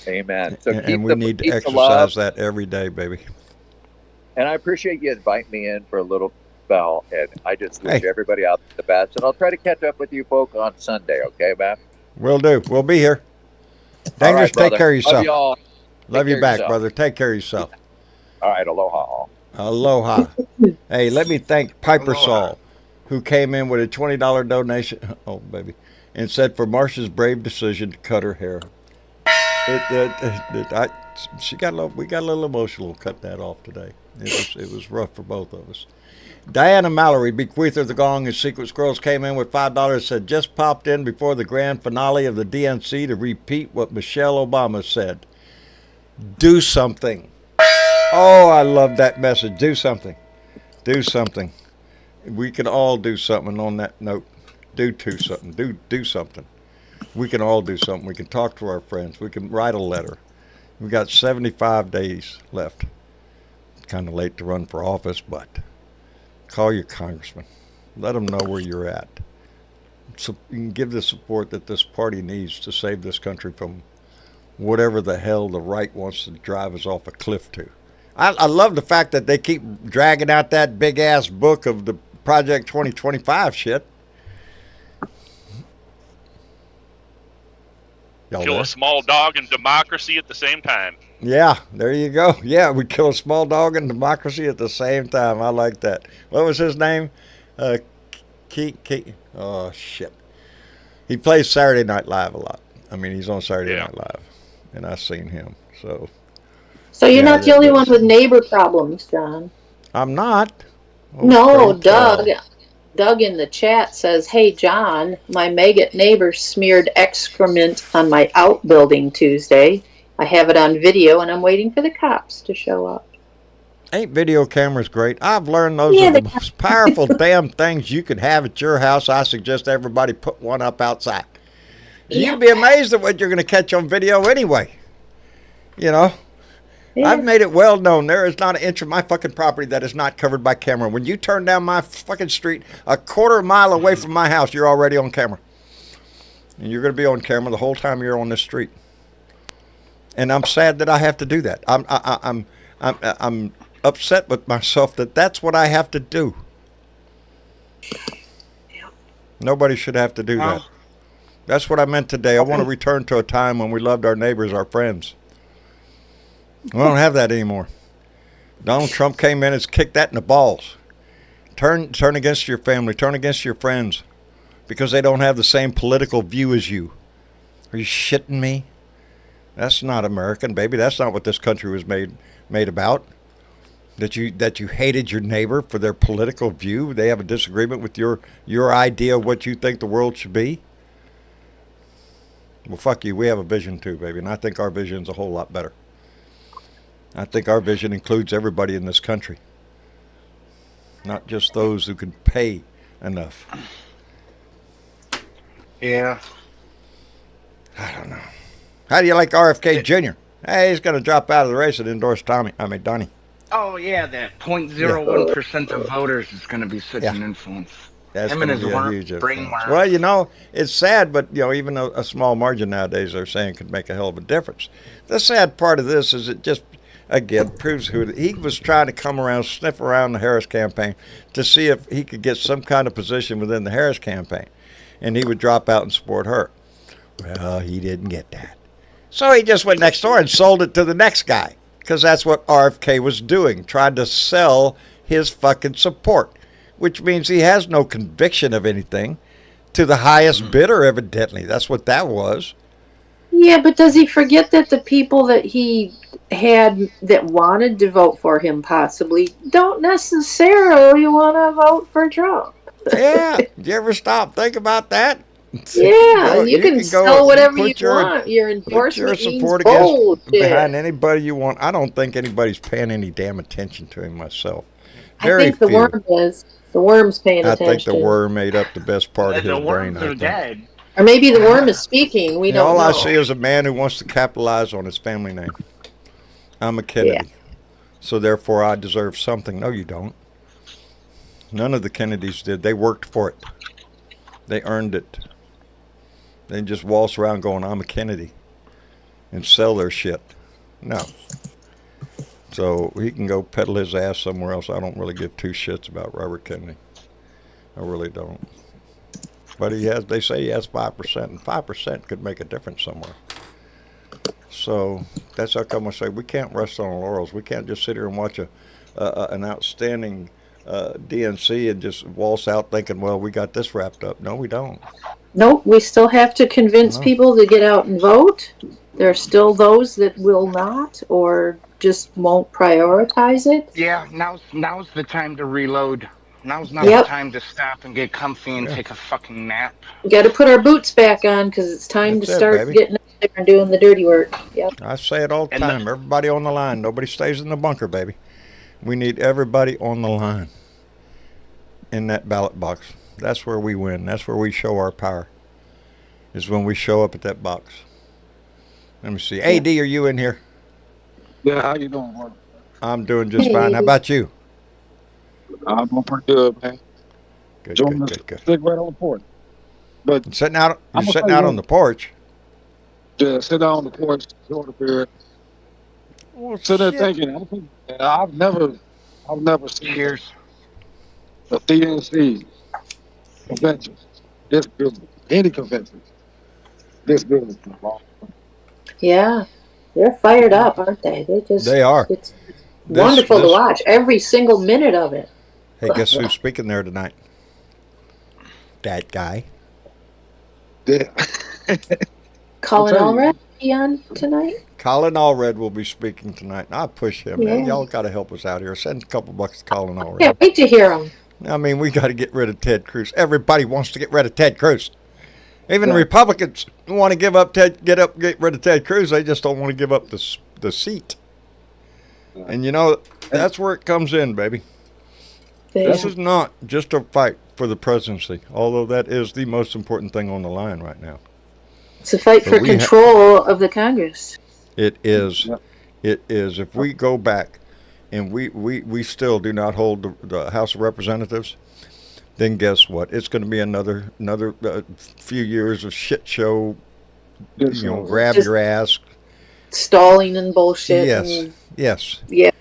Amen. So and we need to exercise that every day, baby. And I appreciate you inviting me in for a little spell. And I just wish everybody out the best. And I'll try to catch up with you folk on Sunday, okay, man? Will do. We'll be here. Dangerous, take care of yourself. Love you all. Love you back, brother. Take care of yourself. All right, aloha. Aloha. Hey, let me thank Piper Saul, who came in with a $20 donation. Oh, baby. And said for Marsha's brave decision to cut her hair. We got a little emotional cut that off today. It was rough for both of us. Diana Mallory, bequeather of the gong, and Secret Squirrels came in with $5. Said just popped in before the grand finale of the DNC to repeat what Michelle Obama said. Do something. Oh, I love that message. Do something. Do something. We can all do something on that note. Do something. Do something. We can all do something. We can talk to our friends. We can write a letter. We've got 75 days left. Kind of late to run for office, but call your congressman. Let them know where you're at. So you can give the support that this party needs to save this country from whatever the hell the right wants to drive us off a cliff to. I love the fact that they keep dragging out that big-ass book of the Project 2025 shit. Kill a small dog and democracy at the same time. Yeah, there you go. Yeah, we kill a small dog and democracy at the same time. I like that. What was his name? Oh, shit. He plays Saturday Night Live a lot. I mean, he's on Saturday Night Live, and I've seen him. So you're not the only one with neighbor problems, John. I'm not. Oh, no, Doug. Doug in the chat says, "Hey, John, my maggot neighbor smeared excrement on my outbuilding Tuesday. I have it on video, and I'm waiting for the cops to show up." Ain't video cameras great? I've learned those are the most powerful damn things you could have at your house. I suggest everybody put one up outside. You'd be amazed at what you're going to catch on video anyway. I've made it well known there is not an inch of my fucking property that is not covered by camera. When you turn down my fucking street a quarter mile away from my house, you're already on camera. And you're going to be on camera the whole time you're on this street. And I'm sad that I have to do that. I'm upset with myself that that's what I have to do. Nobody should have to do that. That's what I meant today. I want to return to a time when we loved our neighbors, our friends. We don't have that anymore. Donald Trump came in and kicked that in the balls. Turn against your family. Turn against your friends because they don't have the same political view as you. Are you shitting me? That's not American, baby. That's not what this country was made about. That you hated your neighbor for their political view. They have a disagreement with your idea of what you think the world should be. Well, fuck you. We have a vision too, baby, and I think our vision's a whole lot better. I think our vision includes everybody in this country, not just those who can pay enough. Yeah. I don't know. How do you like RFK Jr.? Hey, he's going to drop out of the race and endorse Donnie. Oh yeah, that 0.01% of voters is going to be such an influence. That's Him going and to his be a huge brain influence. worm. Well, you know, it's sad, but, you know, even a small margin nowadays, they're saying could make a hell of a difference. The sad part of this is it just, again, proves who he was trying to come around, sniff around the Harris campaign to see if he could get some kind of position within the Harris campaign, and he would drop out and support her. Well, he didn't get that. So he just went next door and sold it to the next guy, because that's what RFK was doing, trying to sell his fucking support, which means he has no conviction of anything to the highest bidder, evidently. That's what that was. Yeah, but does he forget that the people that he had that wanted to vote for him possibly don't necessarily want to vote for Trump? Yeah. Did you ever stop? Think about that? Yeah, you can go, sell whatever you put your, want. Your Put your endorsement means support bullshit. behind anybody you want. I don't think anybody's paying any damn attention to him myself. Very I think the few. worm is. The worm's paying attention. I think the worm ate up the best part of his The brain. worms are dead. Or maybe the worm is speaking. We don't all know. I see is a man who wants to capitalize on his family name. I'm a Kennedy. Yeah. So therefore I deserve something. No, you don't. None of the Kennedys did. They worked for it. They earned it. They just waltz around going, I'm a Kennedy, and sell their shit. No. So he can go peddle his ass somewhere else. I don't really give two shits about Robert Kennedy. I really don't. But they say he has 5%, and 5% could make a difference somewhere. So that's how come I say we can't rest on our laurels. We can't just sit here and watch an outstanding DNC and just waltz out thinking, well, we got this wrapped up. No, we don't. Nope, we still have to convince people to get out and vote. There are still those that will not or just won't prioritize it. Yeah, now's the time to reload. Now's not the time to stop and get comfy and take a fucking nap. We got to put our boots back on because it's time to start getting out there and doing the dirty work. Yep. I say it all the time. Everybody on the line. Nobody stays in the bunker, baby. We need everybody on the line in that ballot box. That's where we win. That's where we show our power, is when we show up at that box. Let me see. AD, are you in here? Yeah, how you doing, Mark? I'm doing just fine. How about you? I'm doing pretty good, man. Good. Stick right on the porch. But you're sitting out on the porch? Yeah, sit down on the porch, enjoy the beer. Well, sit there thinking, I've never seen a DNC convention this good, any convention this good. Yeah, they're fired up, aren't they? They are. It's wonderful to watch every single minute of it. Hey, guess who's speaking there tonight? That guy. Yeah. Colin Allred be on tonight? Colin Allred will be speaking tonight. I'll push him. Yeah. Man, y'all got to help us out here. Send a couple bucks to Colin Allred. Can't wait to hear him. I mean, we got to get rid of Ted Cruz. Everybody wants to get rid of Ted Cruz. Even the Republicans want to get rid of Ted Cruz. They just don't want to give up the seat. And you know, that's where it comes in, baby. Yeah. This is not just a fight for the presidency, although that is the most important thing on the line right now. It's a fight for control of the Congress. It is. It is. If we go back and we still do not hold the House of Representatives, then guess what? It's going to be another few years of shit show, grab your ass. Stalling and bullshit. Yes. Yeah.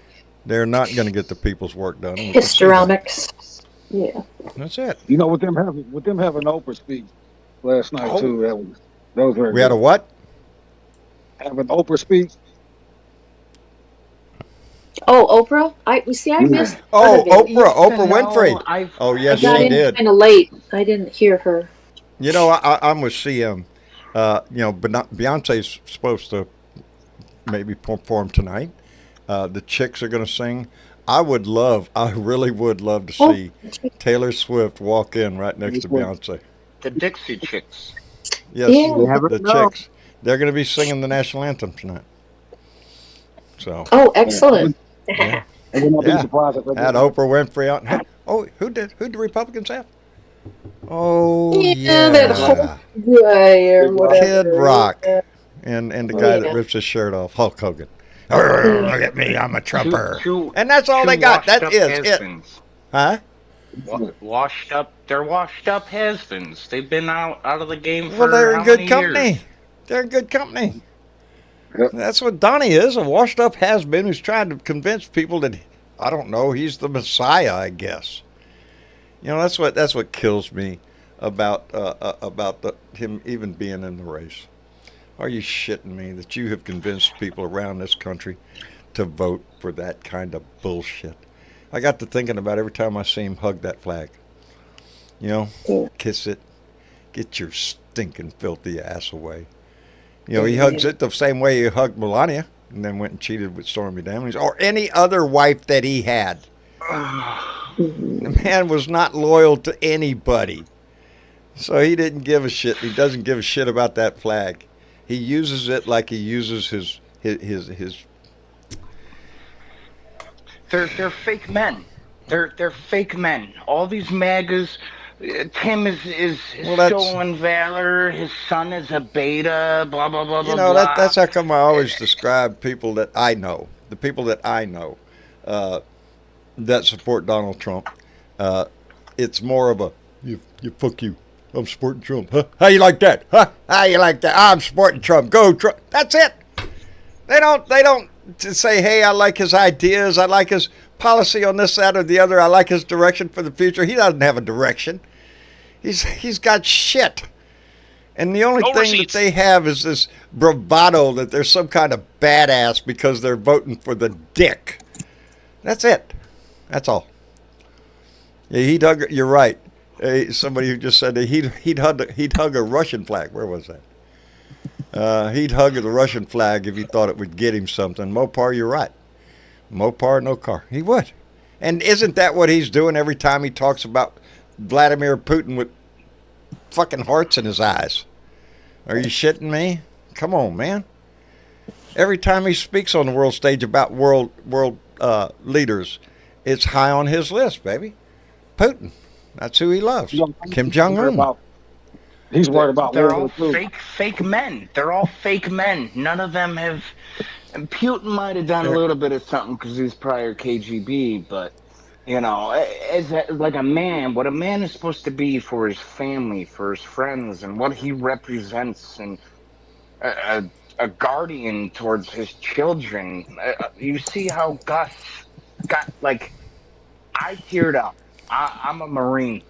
They're not going to get the people's work done. Hysteromics. Yeah. That's it. You know, with them having Oprah speak last night too, that was very good. Had a what? Having Oprah speak. Oh, Oprah? I missed. Oprah Winfrey. Yes, she did. Kind of late. I didn't hear her. You know, I'm with CM. But Beyonce's supposed to maybe perform tonight. The Chicks are going to sing. I really would love to see Taylor Swift walk in right next to Beyonce. The Dixie Chicks. Yes, the Chicks. They're going to be singing the national anthem tonight. So. Oh, excellent. Yeah. Had Oprah Winfrey on. Oh, who did the Republicans have? Oh that whole guy or whatever. Kid Rock. Yeah. And the guy that rips his shirt off, Hulk Hogan. Look at me, I'm a Trumper. And that's all they got. That is it. Huh? Washed up. They're washed up has-beens. They've been out of the game for well, they're in good company. Years? They're in good company. Yep. That's what Donnie is, a washed-up has-been who's trying to convince people that, I don't know, he's the Messiah, I guess. You know, that's what kills me about him even being in the race. Are you shitting me that you have convinced people around this country to vote for that kind of bullshit? I got to thinking about every time I see him hug that flag. You know, kiss it, get your stinking filthy ass away. You know, he hugs it the same way he hugged Melania and then went and cheated with Stormy Daniels or any other wife that he had. The man was not loyal to anybody. So he didn't give a shit. He doesn't give a shit about that flag. He uses it like he uses his. They're fake men. They're fake men. All these MAGAs. Tim is stolen valor. His son is a beta. Blah blah blah blah. You know that's how come I always describe people that I know. The people that I know that support Donald Trump. It's more of a you fuck you. I'm supporting Trump. Huh? How you like that? Huh? How you like that? I'm supporting Trump. Go Trump. That's it. They don't say, hey, I like his ideas. I like his policy on this, that, or the other. I like his direction for the future. He doesn't have a direction. He's got shit. And the only thing that they have is this bravado that they're some kind of badass because they're voting for the dick. That's it. That's all. Yeah, you're right. Somebody who just said that he'd hug a Russian flag. Where was that? He'd hug the Russian flag if he thought it would get him something. Mopar, you're right. Mopar, no car. He would. And isn't that what he's doing every time he talks about Vladimir Putin with fucking hearts in his eyes? Are you shitting me? Come on, man. Every time he speaks on the world stage about world leaders, it's high on his list, baby. Putin. That's who he loves. Kim Jong-un. He's worried about. They're all fake men. They're all fake men. None of them have. And Putin might have done a little bit of something because he's prior KGB, but you know, like a man, what a man is supposed to be for his family, for his friends, and what he represents, and a guardian towards his children. You see how Gus got like. I teared up. I'm a Marine.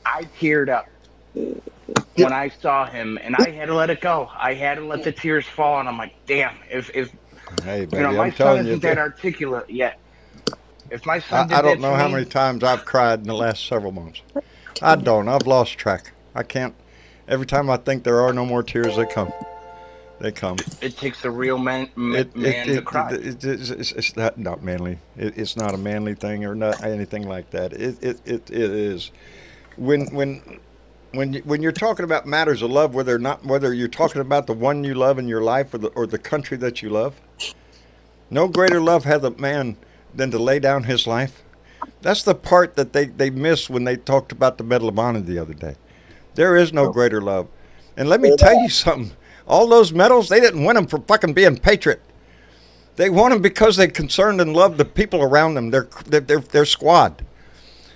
I teared up when I saw him, and I had to let it go. I had to let the tears fall, and I'm like, damn, if hey, baby, you know, my son isn't that articulate yet. If my son I don't know how many times I've cried in the last several months. I don't. I've lost track. I can't. Every time I think there are no more tears, they come. They come. It takes a real man to cry. It's not manly. It's not a manly thing or not anything like that. It is. When you're talking about matters of love, whether you're talking about the one you love in your life or the country that you love, no greater love hath a man than to lay down his life. That's the part that they missed when they talked about the Medal of Honor the other day. There is no greater love. And let me tell you something. All those medals, they didn't win them for fucking being patriot. They won them because they concerned and loved the people around them. Their squad,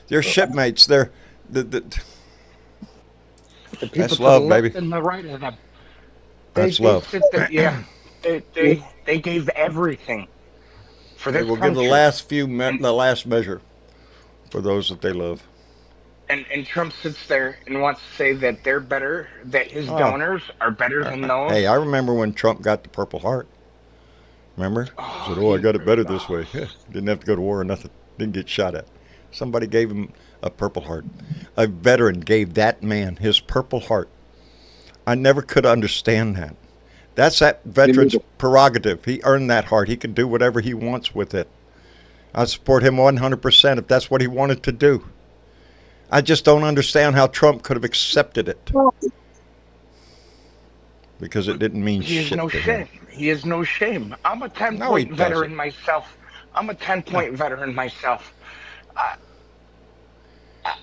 their shipmates, the people. That's love, baby. And the right of them. That's love. They gave everything for this country. They will give the last measure for those that they love. And Trump sits there and wants to say that they're better, that his donors are better than those. Hey, I remember when Trump got the Purple Heart. Remember? He said, I got it better this way. Didn't have to go to war or nothing. Didn't get shot at. Somebody gave him a Purple Heart. A veteran gave that man his Purple Heart. I never could understand that. That's that veteran's prerogative. He earned that heart. He can do whatever he wants with it. I support him 100% if that's what he wanted to do. I just don't understand how Trump could have accepted it. Because it didn't mean shit to him. He has no shame. I'm a 10-point veteran myself. I'm a 10-point veteran myself.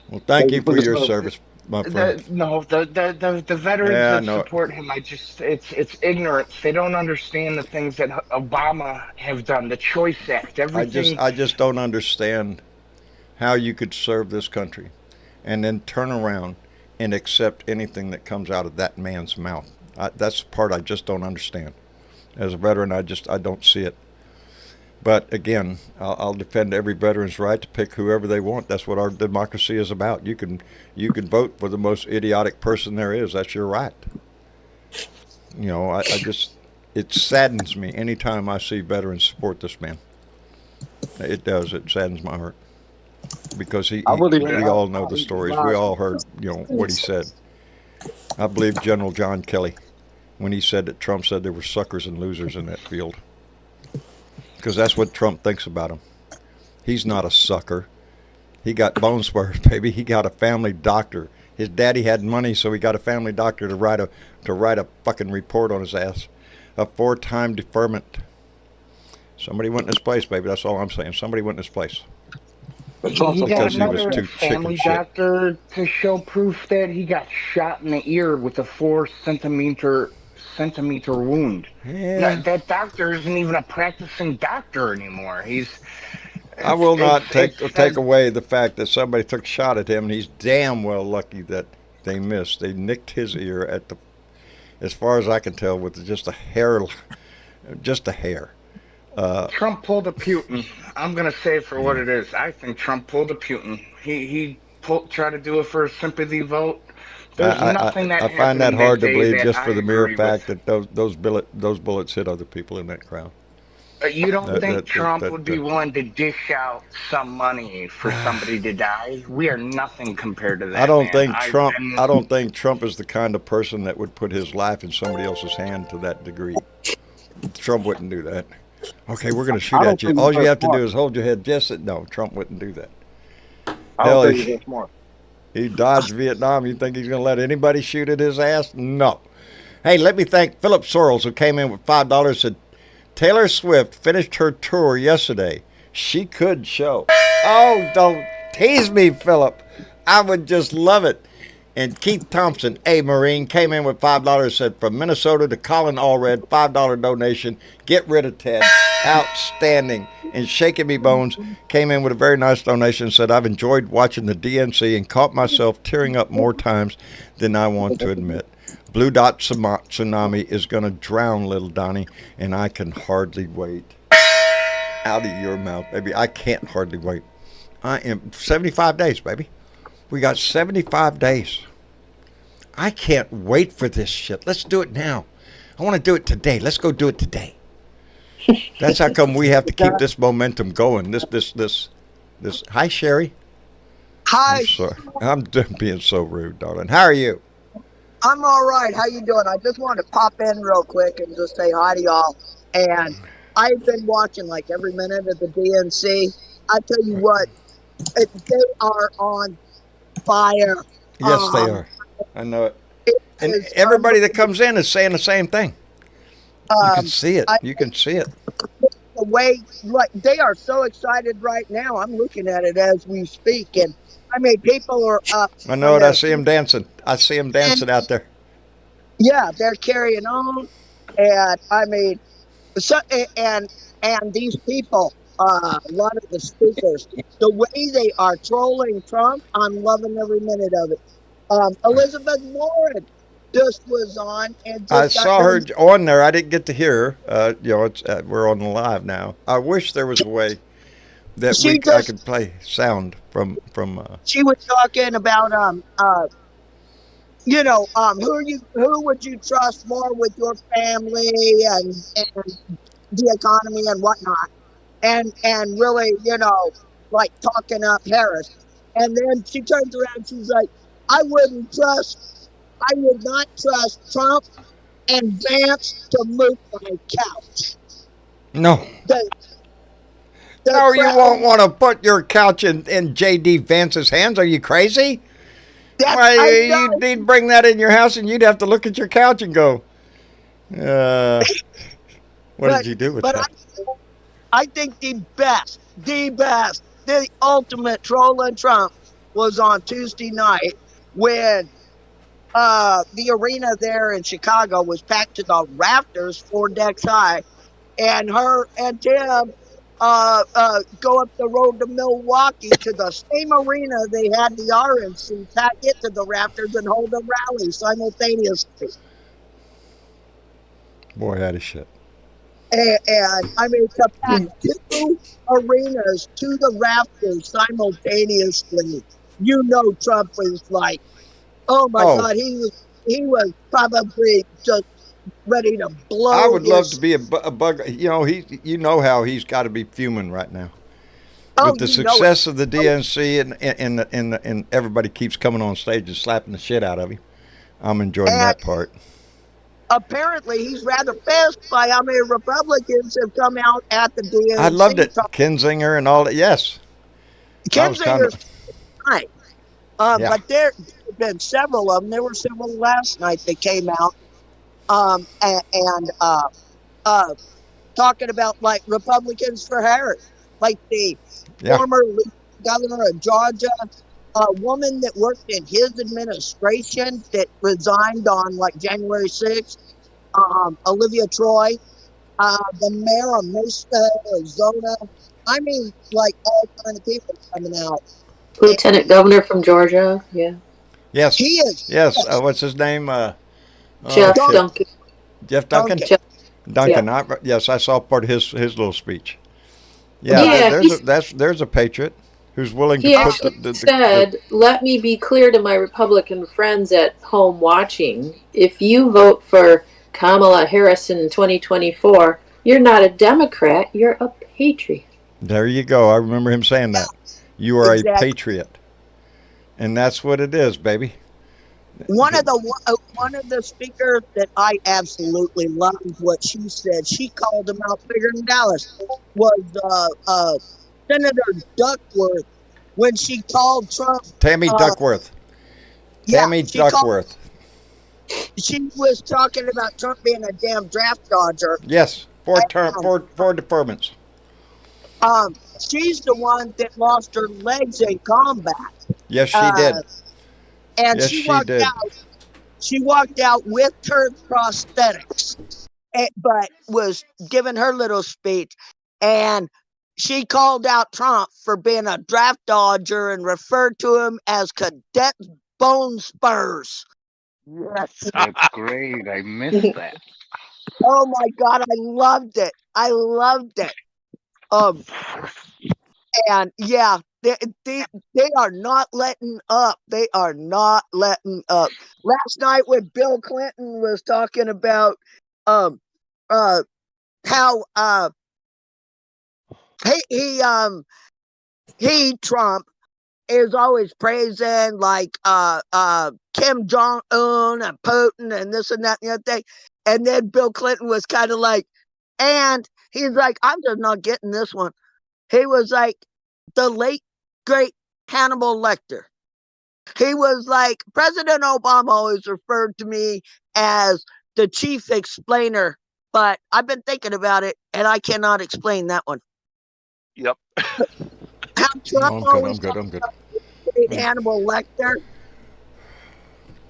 Well, thank you for for the your service. service, my friend. The veterans Yeah, I that know it. support him, it's ignorance. They don't understand the things that Obama have done, the Choice Act, everything. I just don't understand how you could serve this country and then turn around and accept anything that comes out of that man's mouth. That's the part I just don't understand. As a veteran, I don't see it. But again, I'll defend every veteran's right to pick whoever they want. That's what our democracy is about. You can vote for the most idiotic person there is. That's your right. You know, I just, it saddens me anytime I see veterans support this man. It does. It saddens my heart because we all know the stories. We all heard, what he said. I believe General John Kelly when he said that Trump said there were suckers and losers in that field. Because that's what Trump thinks about him. He's not a sucker. He got bone spurs, baby. He got a family doctor. His daddy had money, so he got a family doctor to write a fucking report on his ass. A 4-time deferment. Somebody went in his place, baby. That's all I'm saying. Somebody went in his place. He got Because he was another too family chicken shit. doctor to show proof that he got shot in the ear with a 4 centimeter wound. Yeah. That doctor isn't even a practicing doctor anymore. I will not take away the fact that somebody took a shot at him, and he's damn well lucky that they missed. They nicked his ear as far as I can tell, with just a hair. Trump pulled a Putin. I'm gonna say it for what it is. I think Trump pulled a Putin. He tried to do it for a sympathy vote. There's nothing that I find that hard to believe just for the mere fact that that those bullets hit other people in that crowd. you don't think Trump would be willing to dish out some money for somebody to die? We are nothing compared to that. I don't man. think Trump is the kind of person that would put his life in somebody else's hand to that degree. Trump wouldn't do that. Okay, we're going to shoot at you. All you have to do is hold your head. No, Trump wouldn't do that. Hell, he dodged Vietnam. You think he's going to let anybody shoot at his ass? No. Hey, let me thank Philip Sorrells, who came in with $5, said, Taylor Swift finished her tour yesterday. She could show. Oh, don't tease me, Philip. I would just love it. And Keith Thompson, a Marine, came in with $5, said, from Minnesota to Colin Allred, $5 donation. Get rid of Ted. Outstanding. And Shaking Me Bones came in with a very nice donation and said, I've enjoyed watching the DNC and caught myself tearing up more times than I want to admit. Blue Dot Tsunami is going to drown little Donnie, and I can hardly wait. Out of your mouth, baby. I can't hardly wait. I am 75 days, baby. We got 75 days. I can't wait for this shit. Let's do it now. I want to do it today. Let's go do it today. That's how come we have to keep this momentum going. This. Hi, Sherry. Hi. I'm sorry. I'm being so rude, darling. How are you? I'm all right. How you doing? I just wanted to pop in real quick and just say hi to y'all. And I've been watching like every minute of the DNC. I tell you what, they are on fire. Yes, they are. I know it. And everybody that comes in is saying the same thing. You can see it. You can see it. The way, like, they are so excited right now. I'm looking at it as we speak, and I mean, people are up. I know it. I see them dancing. I see them dancing out there. Yeah, they're carrying on, and I mean, and these people, a lot of the speakers, the way they are trolling Trump, I'm loving every minute of it. Elizabeth Warren just was on, and I saw her on there. I didn't get to hear her. We're on the live now. I wish there was a way that I could play sound from. She was talking about who would you trust more with your family and the economy and whatnot, and really, like talking up Harris. And then she turns around and she's like, I would not trust Trump and Vance to move my couch. No. No, you won't want to put your couch in J.D. Vance's hands. Are you crazy? You'd need to bring that in your house, and you'd have to look at your couch and go, what did you do with that? I think the ultimate trolling Trump was on Tuesday night when the arena there in Chicago was packed to the rafters, 4 decks high, and her and Tim go up the road to Milwaukee to the same arena they had the RNC pack it to the rafters and hold a rally simultaneously. Boy, that is shit. And I mean, to pack 2 arenas to the rafters simultaneously, Trump was like, oh my God, he was probably just ready to blow. I would love to be a bug. You know how he's got to be fuming right now. With the success of the DNC and everybody keeps coming on stage and slapping the shit out of him. I'm enjoying that part. Apparently, he's rather pissed by how many Republicans have come out at the DNC. I loved it. Kinzinger and all that. Yes. Kinzinger's right. But there have been several of them. There were several last night that came out and talking about like Republicans for Harris, like the former governor of Georgia, a woman that worked in his administration that resigned on like January 6th, Olivia Troy, the mayor of Mesa, Arizona. I mean, like all kind of people coming out. Lieutenant Governor from Georgia, yeah. Yes. He is. Yes. What's his name? Jeff Duncan. Jeff Duncan? Duncan. Yeah. Yes, I saw part of his little speech. Yeah, there's a patriot who's willing to put the said, let me be clear to my Republican friends at home watching, if you vote for Kamala Harris in 2024, you're not a Democrat, you're a patriot. There you go. I remember him saying that. You are a patriot. And that's what it is, baby. One of the speakers that I absolutely loved what she said, she called him out bigger than Dallas, was Senator Duckworth when she called Trump. Tammy Duckworth. Tammy Duckworth. She was talking about Trump being a damn draft dodger. Yes, four deferments. She's the one that lost her legs in combat. Yes, she did. And yes, she walked out with her prosthetics, but was giving her little speech. And she called out Trump for being a draft dodger and referred to him as Cadet Bone Spurs. Yes, that's great. I missed that. Oh my God, I loved it. And yeah, they are not letting up. They are not letting up. Last night when Bill Clinton was talking about how Trump is always praising like Kim Jong-un and Putin and this and that and the other thing. And then Bill Clinton was kind of like, and he's like, I'm just not getting this one. He was like, the late, great Hannibal Lecter. He was like, President Obama always referred to me as the chief explainer, but I've been thinking about it, and I cannot explain that one. Yep. How Trump I'm good. Hannibal Lecter.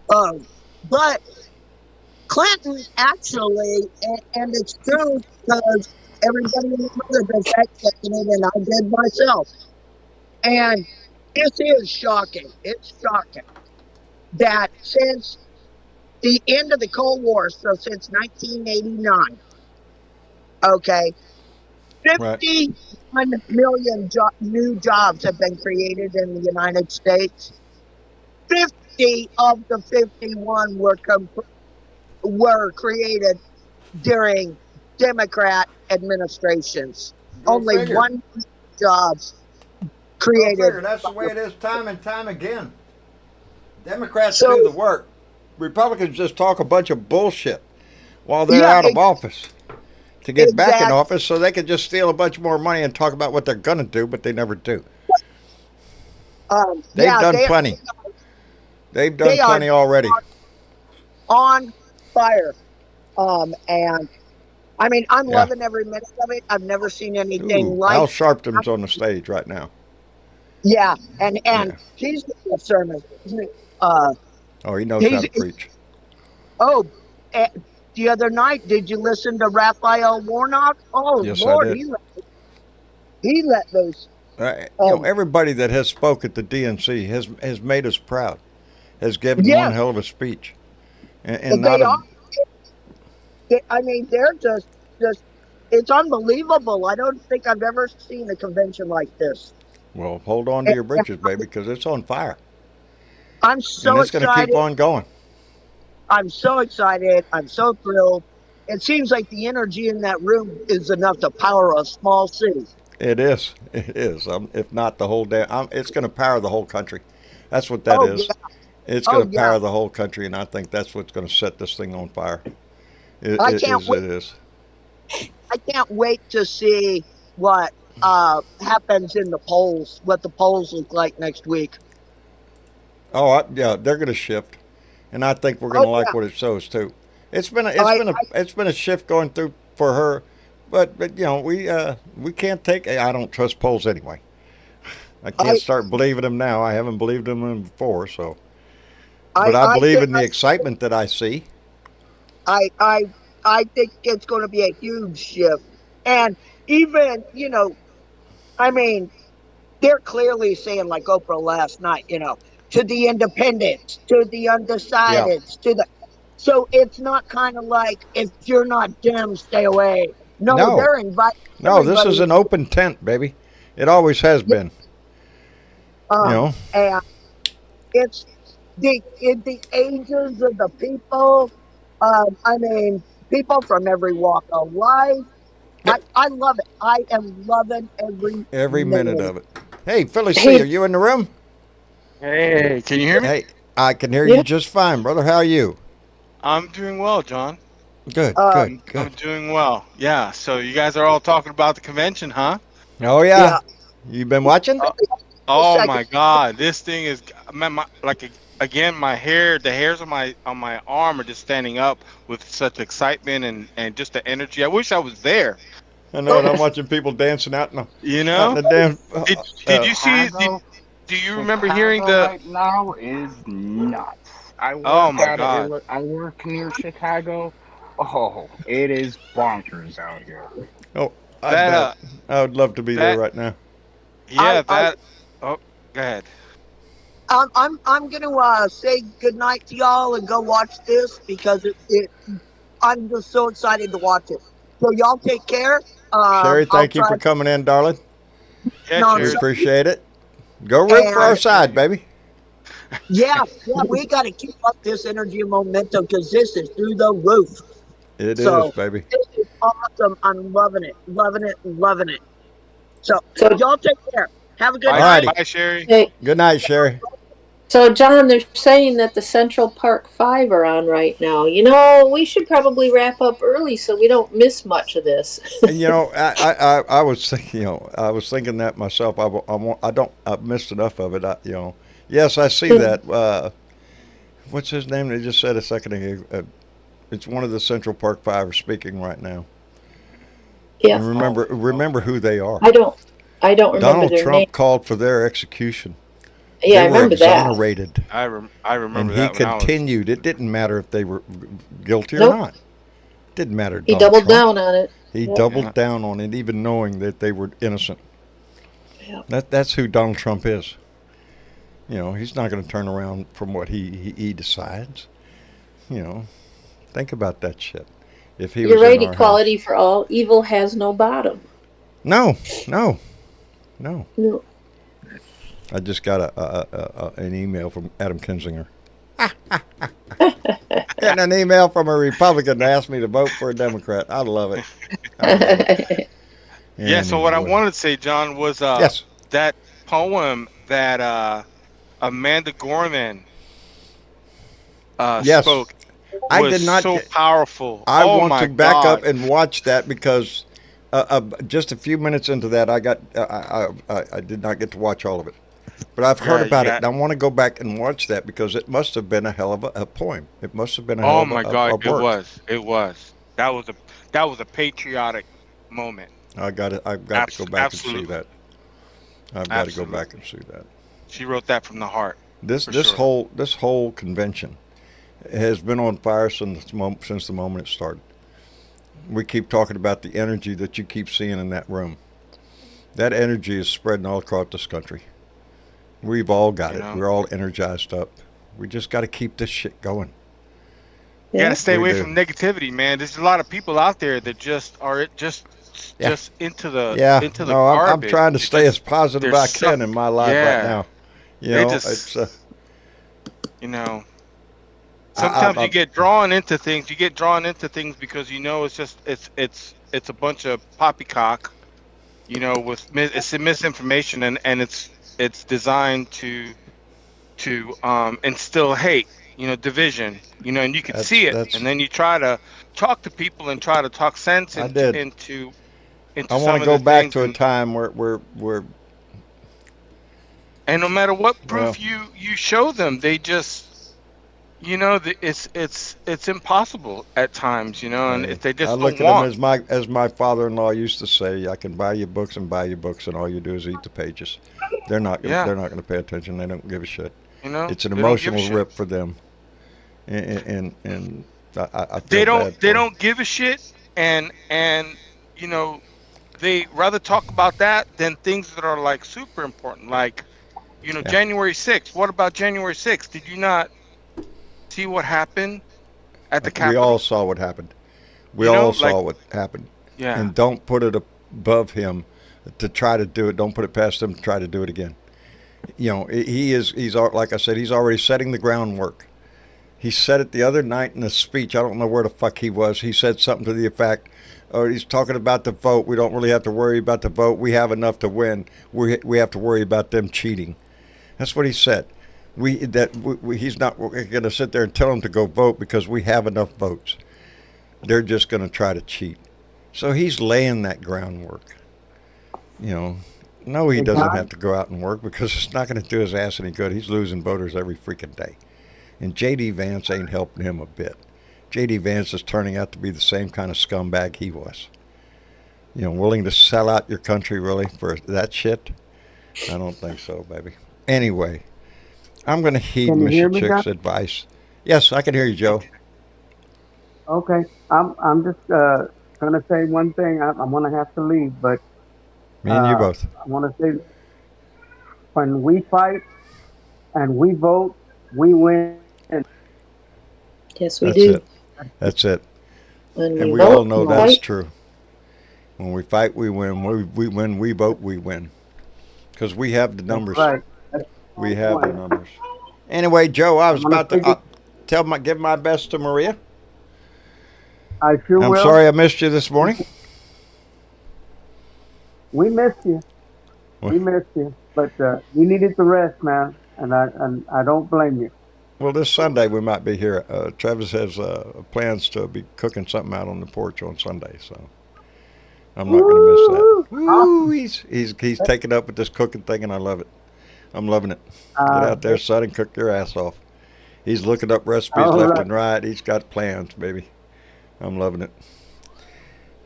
But Clinton actually, and it's true because everybody in the mother does fact checking it, and I did myself. And this is shocking. It's shocking that since the end of the Cold War, so since 1989, okay, 51 million new jobs have been created in the United States. 50 of the 51 were created during Democrat administrations. Only 1 jobs created. That's the way it is time and time again. Democrats do the work. Republicans just talk a bunch of bullshit while they're out of office to get back in office so they can just steal a bunch more money and talk about what they're going to do, but they never do. They've done plenty. They've done plenty already. On fire. And I mean, I'm loving every minute of it. I've never seen anything like Al Sharpton's on the stage right now. Yeah, and Yeah. he's a sermon. Oh, he knows how He's to preach. oh, eh, the other night, did you listen to Raphael Warnock? Oh Yes, I Lord, did. he let those. Everybody that has spoke at the DNC has made us proud, has given one Yes, hell of a speech, and not they a are. I mean, they're just. It's unbelievable. I don't think I've ever seen a convention like this. well. Hold on to And your britches, baby, because it's on fire, I'm and so it's going to keep excited. on going. I'm so excited. I'm so thrilled. It seems like the energy in that room is enough to power a small city. It is. It is. If not the whole damn, it's going to power the whole country. That's what that Oh yeah. is. It's going Oh to yeah. power the whole country, and I think that's what's going to set this thing on fire. I can't It wait. is. I can't wait to see what happens in the polls. What the polls look like next week. Oh, yeah, they're going to shift, and I think we're going Oh to like yeah. what it shows too. I It's been a shift going through for her, but we can't take. I don't trust polls anyway. I can't I start believing them now. I haven't believed them before, so. But I I I believe think in the excitement that I see. I I I think it's going to be a huge shift. And even I mean, they're clearly saying, like Oprah last night, to the independents, to the Yeah. undecideds, to the. So it's not kind of like, if you're not Dem, stay away. No, No, they're inviting no, this is everybody. an open tent, baby. It always has Yeah, been. You know. and it's the ages of the people. I mean, people from every walk of life. I, Yep. I love it. I am loving every Every minute minute. of it. Hey, Phyllis C, are Hey, you in the room? Hey, can you hear me? Hey, I can hear you yeah. just fine, brother. How are you? I'm doing well, John. Good, Uh, good, I'm good. doing well. Yeah, so you guys are all talking about the convention, huh? Oh yeah. yeah, you been watching? Uh, A oh second. my God, this thing is again, the hairs on my arm are just standing up with such excitement and just the energy. I wish I was there. I know, and I'm watching people dancing You out in know? the damn. Did you see Chicago, do you remember hearing Chicago the right now is nuts. Oh my God. I work near Chicago. Oh, it is bonkers out here. Oh, I That bet. I would love to be there that right now. yeah, I that oh go ahead. I'm gonna say goodnight to y'all and go watch this because I'm just so excited to watch it. So y'all take care. Sherry, I'll thank you try for coming in, darling. Yeah, on We Sherry. Sunday, appreciate it. Go root for our and Yeah, side, Sherry. baby. yeah, we got to keep up this energy and momentum because this is through the roof. It is, So baby. this is awesome. I'm loving it, loving it, loving it. So So, y'all take care. Have a good Bye, All night. righty. bye, Sherry. hey, Good night, Sherry. so John, they're saying that the Central Park Five are on right now. We should probably wrap up early so we don't miss much of this. And I was thinking, I was thinking that myself. I missed enough of it. Yes, I see that. What's his name? They just said a second ago. It's one of the Central Park Five are speaking right now. Yeah, And remember who they are. I don't remember Donald their name. Trump called for their execution. Yeah, They I were remember that. exonerated, I and remember he that when I was continued. It didn't matter if they were guilty or Nope, not. It didn't matter to he Donald doubled Trump. down on it. He Yep, yeah. doubled down on it, even knowing that they were innocent. yep. That's who Donald Trump is. He's not going to turn around from what he decides. You know, think about that shit. If he You're was in right. our house. Equality for all. Evil has no bottom. No, no, no. No. I just got an email from Adam Kinzinger. Getting an email from a Republican to ask me to vote for a Democrat. I love it. I love it. Yeah, so what I Anyway. wanted to say, John, was Yes. that poem that Amanda Gorman Yes. spoke I was did not so get. powerful. I Oh want my to back up God. and watch that because just a few minutes into that, I did not get to watch all of it. But I've heard Yeah, you about it, got and I want to go back and watch that because it must have been a hell of a poem. It must have been a hell oh of my a God, it work. was. It was. That was a patriotic moment. I've got to go back and see Absolutely. that. I've got to go back and see that. She wrote that from the heart. This sure. whole convention has been on fire since the moment it started. We keep talking about the energy that you keep seeing in that room. That energy is spreading all across this country. We've all got it. We're all energized up. We just got to keep this shit going. You got to stay away from negativity, man. There's a lot of people out there that just are just into the garbage. I'm trying to stay as positive as I can in my life right now. You know, it's you know, sometimes you get drawn into things. You get drawn into things because you know it's just it's a bunch of poppycock. You know, it's misinformation and it's designed to instill hate. You know, division. You know, and you can see it, and then you try to talk to people and try to talk sense into I want to go back to a time where and no matter what proof you show them, they just, you know, it's impossible at times, you know, and if they just I look at them as my father-in-law used to say, I can buy you books and buy you books, and all you do is eat the pages. They're not going to pay attention. They don't give a shit. You know, it's an emotional rip for them, and I feel they don't give a shit, and you know, they rather talk about that than things that are like super important, like, you know, January 6th. What about January 6th? Did you not see what happened at the Capitol? We all saw what happened. We all saw what happened. Yeah. And don't put it above him to try to do it. Don't put it past him to try to do it again. You know, he's like I said, he's already setting the groundwork. He said it the other night in a speech. I don't know where the fuck he was. He said something to the effect, or he's talking about the vote. We don't really have to worry about the vote. We have enough to win. We have to worry about them cheating. That's what he said. He's not going to sit there and tell them to go vote because we have enough votes. They're just going to try to cheat. So he's laying that groundwork. You know, no, he doesn't have to go out and work because it's not going to do his ass any good. He's losing voters every freaking day. And J.D. Vance ain't helping him a bit. J.D. Vance is turning out to be the same kind of scumbag he was. You know, willing to sell out your country really for that shit? I don't think so, baby. Anyway, I'm going to heed Mr. Chick's advice. Yes, I can hear you, Joe. Okay, I'm just going to say one thing. I'm going to have to leave, but me and you both. I want to say, when we fight and we vote, we win. Yes, we do. That's it. And we all know that's true. When we fight, we win. We win. We vote, we win. Because we have the numbers. Right. We have the numbers. Anyway, Joe, I was about to give my best to Maria. I sure will. I'm sorry I missed you this morning. We missed you. We missed you. But you needed the rest, man. And I don't blame you. Well, this Sunday we might be here. Travis has plans to be cooking something out on the porch on Sunday, so I'm not going to miss that. Woo, he's taken up with this cooking thing, and I love it. I'm loving it. Get out there, son, and cook your ass off. He's looking up recipes left and right. He's got plans, baby. I'm loving it.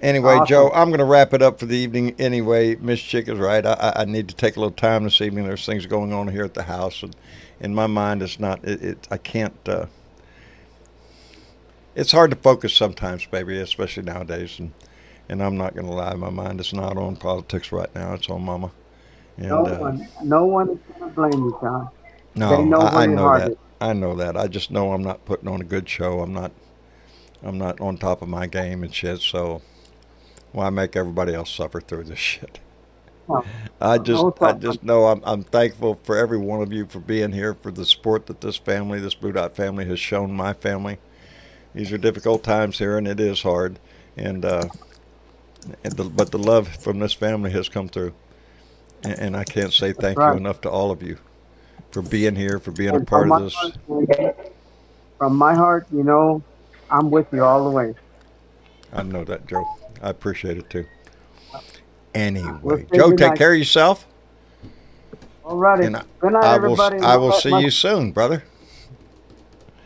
Anyway, Joe, I'm going to wrap it up for the evening anyway. Miss Chick is right. I need to take a little time this evening. There's things going on here at the house, and in my mind, it's not. I can't. It's hard to focus sometimes, baby, especially nowadays. And I'm not going to lie, my mind is not on politics right now. It's on Mama. And, no one is going to blame you, John. No, I know that. I know that. I just know I'm not putting on a good show. I'm not on top of my game and shit. So why make everybody else suffer through this shit? I just know I'm thankful for every one of you for being here, for the support that this Blue Dot family has shown my family. These are difficult times here, and it is hard. But the love from this family has come through, and I can't say thank you enough to all of you for being here, for being a part of this. From my heart, you know, I'm with you all the way. I know that, Joe. I appreciate it too. Anyway, Joe, take care of yourself. All righty. Good night, everybody. I will see you soon, brother.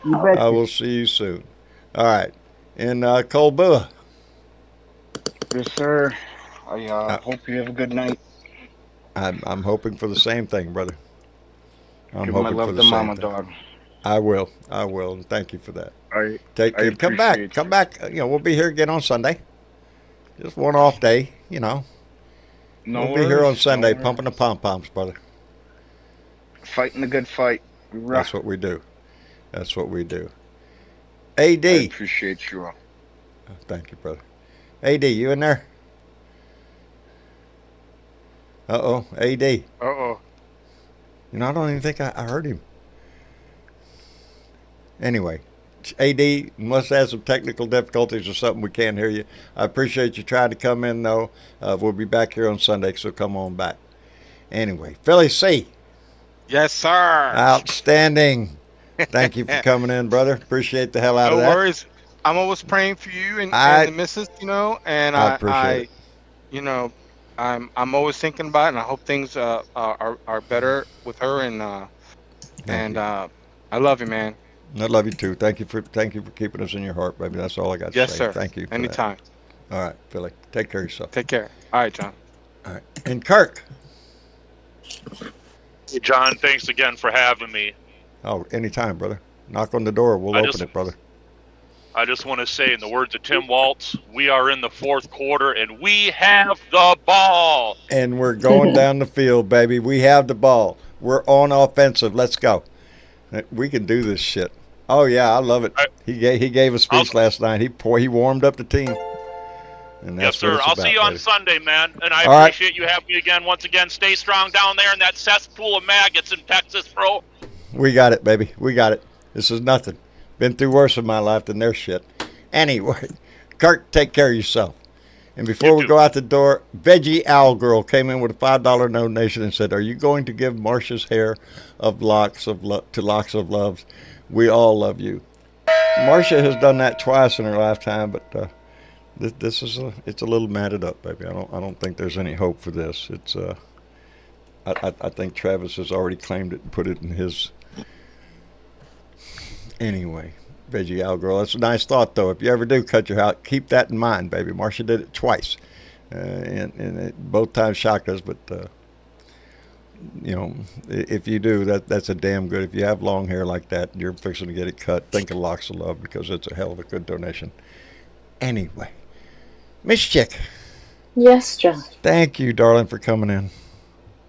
You bet. I will see you soon. All right. And Colbua. Yes, sir. I hope you have a good night. I'm hoping for the same thing, brother. Give my love to Mama, dog. I will, and thank you for that. I Come back. We'll be here again on Sunday. Just one off day, No we'll worries, be here on Sunday, no pumping the pom poms, brother. Fighting the good fight. That's what we do. AD. I appreciate you all. Thank you, brother. AD, you in there? Uh-oh, AD. Uh-oh. I don't even think I heard him. Anyway, AD must have some technical difficulties or something. We can't hear you. I appreciate you trying to come in, though. We'll be back here on Sunday, so come on back. Anyway, Philly C. Yes, sir. Outstanding. Thank you for coming in, brother. Appreciate the hell out of that. No worries. I'm always praying for you and the missus, and I appreciate it. I'm always thinking about it, and I hope things are better with her, and I love you, man. I love you too. Thank you for keeping us in your heart, baby. That's all I got to say. Yes, sir. Thank you. Anytime. That. All right, Philly. Take care of yourself. Take care. All right, John. All right. And Kirk. Hey, John, thanks again for having me. Oh, anytime, brother. Knock on the door. We'll open it, brother. I just want to say, in the words of Tim Waltz, we are in the fourth quarter, and we have the ball. And we're going down the field, baby. We have the ball. We're on offensive. Let's go. We can do this shit. Oh, yeah, I love it. He gave a speech last night. He warmed up the team. And that's yes, sir. I'll see you on Sunday, man. And I appreciate you having me again. Once again, stay strong down there in that cesspool of maggots in Texas, bro. We got it, baby. We got it. This is nothing. Been through worse in my life than their shit. Anyway, Kirk, take care of yourself. And before we go out the door, Veggie Owl Girl came in with a $5 donation and said, "Are you going to give Marcia's hair of locks of love? We all love you." Marcia has done that twice in her lifetime, but this is it's a little matted up, baby. I don't think there's any hope for this. It's I think Travis has already claimed it and put it in his. Anyway, Veggie Owl Girl, that's a nice thought, though. If you ever do cut your hair, keep that in mind, baby. Marcia did it twice, and it both times shocked us. But if you do, that's a damn good. If you have long hair like that, and you're fixing to get it cut, think of Locks of Love, because it's a hell of a good donation. Anyway, Miss Chick. Yes, John. Thank you, darling, for coming in.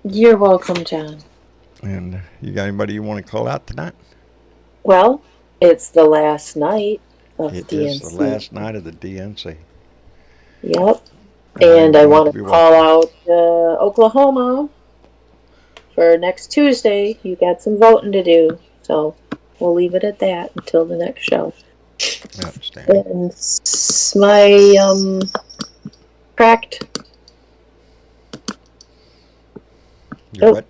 You're welcome, John. And you got anybody you want to call out tonight? Well, it's the last night of it DNC. It is the last night of the DNC. Yep. And I want to call out Oklahoma for next Tuesday. You got some voting to do. So we'll leave it at that until the next show. Outstanding. And my cracked. What?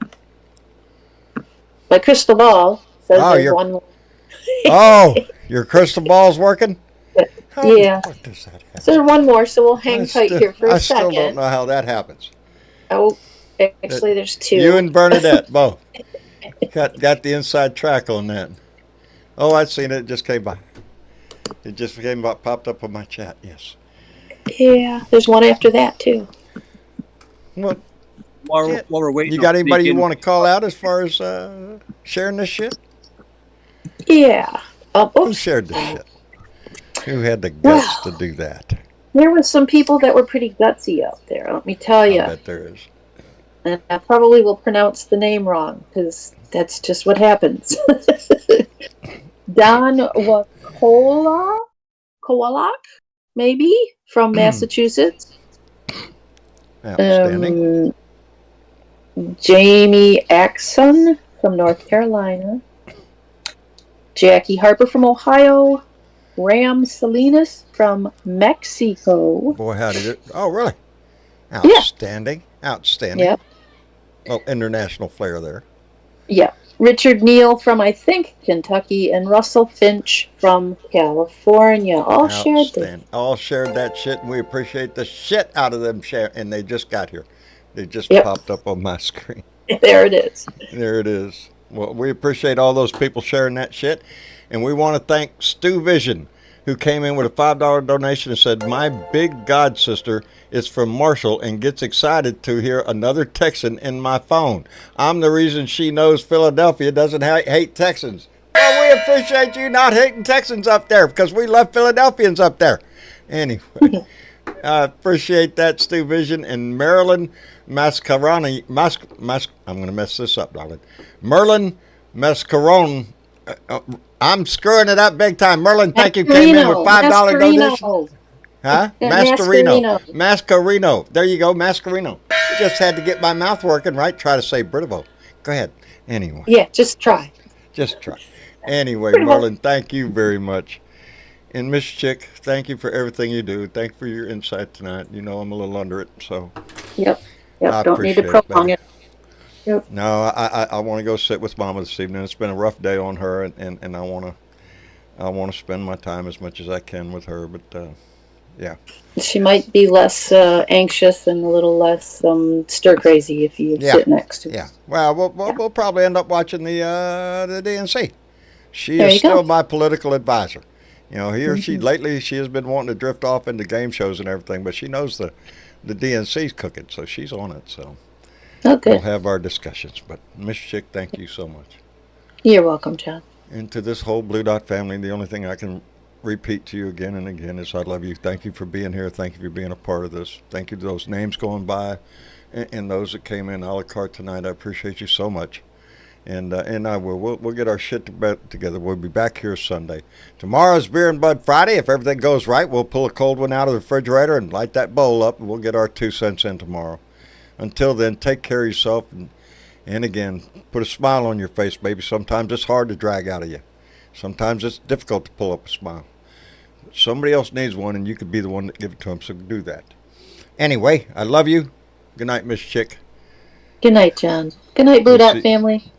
My crystal ball says there's one more. Oh, your crystal ball's working? Yeah. What does that happen? So there's one more, so we'll hang tight here for a second. I still don't know how that happens. Oh, actually, there's two. You and Bernadette, both. Got the inside track on that. Oh, I'd seen it. It just came by. It just popped up on my chat, yes. Yeah, there's one after that, too. What? While we're waiting, you got anybody you want to call out as far as sharing this shit? Yeah. Who shared this shit? Who had the guts to do that? There were some people that were pretty gutsy out there, let me tell you. I bet there is. And I probably will pronounce the name wrong, because that's just what happens. Don Kowalak, maybe, from Massachusetts. Outstanding. Jamie Axon from North Carolina. Jackie Harper from Ohio. Ram Salinas from Mexico. Boy, how did it? Oh, really? Outstanding. Yeah. Outstanding. Yep. Oh, international flair there. Yeah. Richard Neal from, I think, Kentucky, and Russell Finch from California. All shared that shit, and we appreciate the shit out of them and they just got here. They just popped up on my screen. There it is. There it is. Well, we appreciate all those people sharing that shit, and we want to thank Stu Vision who came in with a $5 donation and said, "My big god sister is from Marshall and gets excited to hear another Texan in my phone. I'm the reason she knows Philadelphia doesn't hate Texans." Well, we appreciate you not hating Texans up there because we love Philadelphians up there. Anyway, I appreciate that, Stu Vision. And Marilyn Mascaroni, I'm going to mess this up, darling. Merlin Mascaron. I'm screwing it up big time. Merlin, thank you. Came in with $5 donation. Huh? Mascarino. There you go, Mascarino. Just had to get my mouth working, right? Try to say Britivo. Go ahead. Anyway. Yeah, just try. Just try. Anyway, Merlin, thank you very much. And Miss Chick, thank you for everything you do. Thank you for your insight tonight. You know I'm a little under it, so. Yep. Don't need to prolong it. Yep. No, I want to go sit with Mama this evening. It's been a rough day on her, and I want to spend my time as much as I can with her. But yeah. She might be less anxious and a little less stir crazy if you sit next to her. Yeah. Well, we'll probably end up watching the DNC. She is still my political advisor. You know, he or she lately she has been wanting to drift off into game shows and everything, but she knows the DNC's cooking, so she's on it. So we'll have our discussions. But Miss Chick, thank you so much. You're welcome, John. And to this whole Blue Dot family, the only thing I can repeat to you again and again is I love you. Thank you for being here. Thank you for being a part of this. Thank you to those names going by and those that came in a la carte tonight. I appreciate you so much. And we'll get our shit together. We'll be back here Sunday. Tomorrow's Beer and Bud Friday. If everything goes right, we'll pull a cold one out of the refrigerator and light that bowl up, and we'll get our 2 cents in tomorrow. Until then, take care of yourself. And again, put a smile on your face, baby. Sometimes it's hard to drag out of you. Sometimes it's difficult to pull up a smile. Somebody else needs one, and you could be the one that give it to them, so do that. Anyway, I love you. Good night, Miss Chick. Good night, John. Good night, Blue Dot family.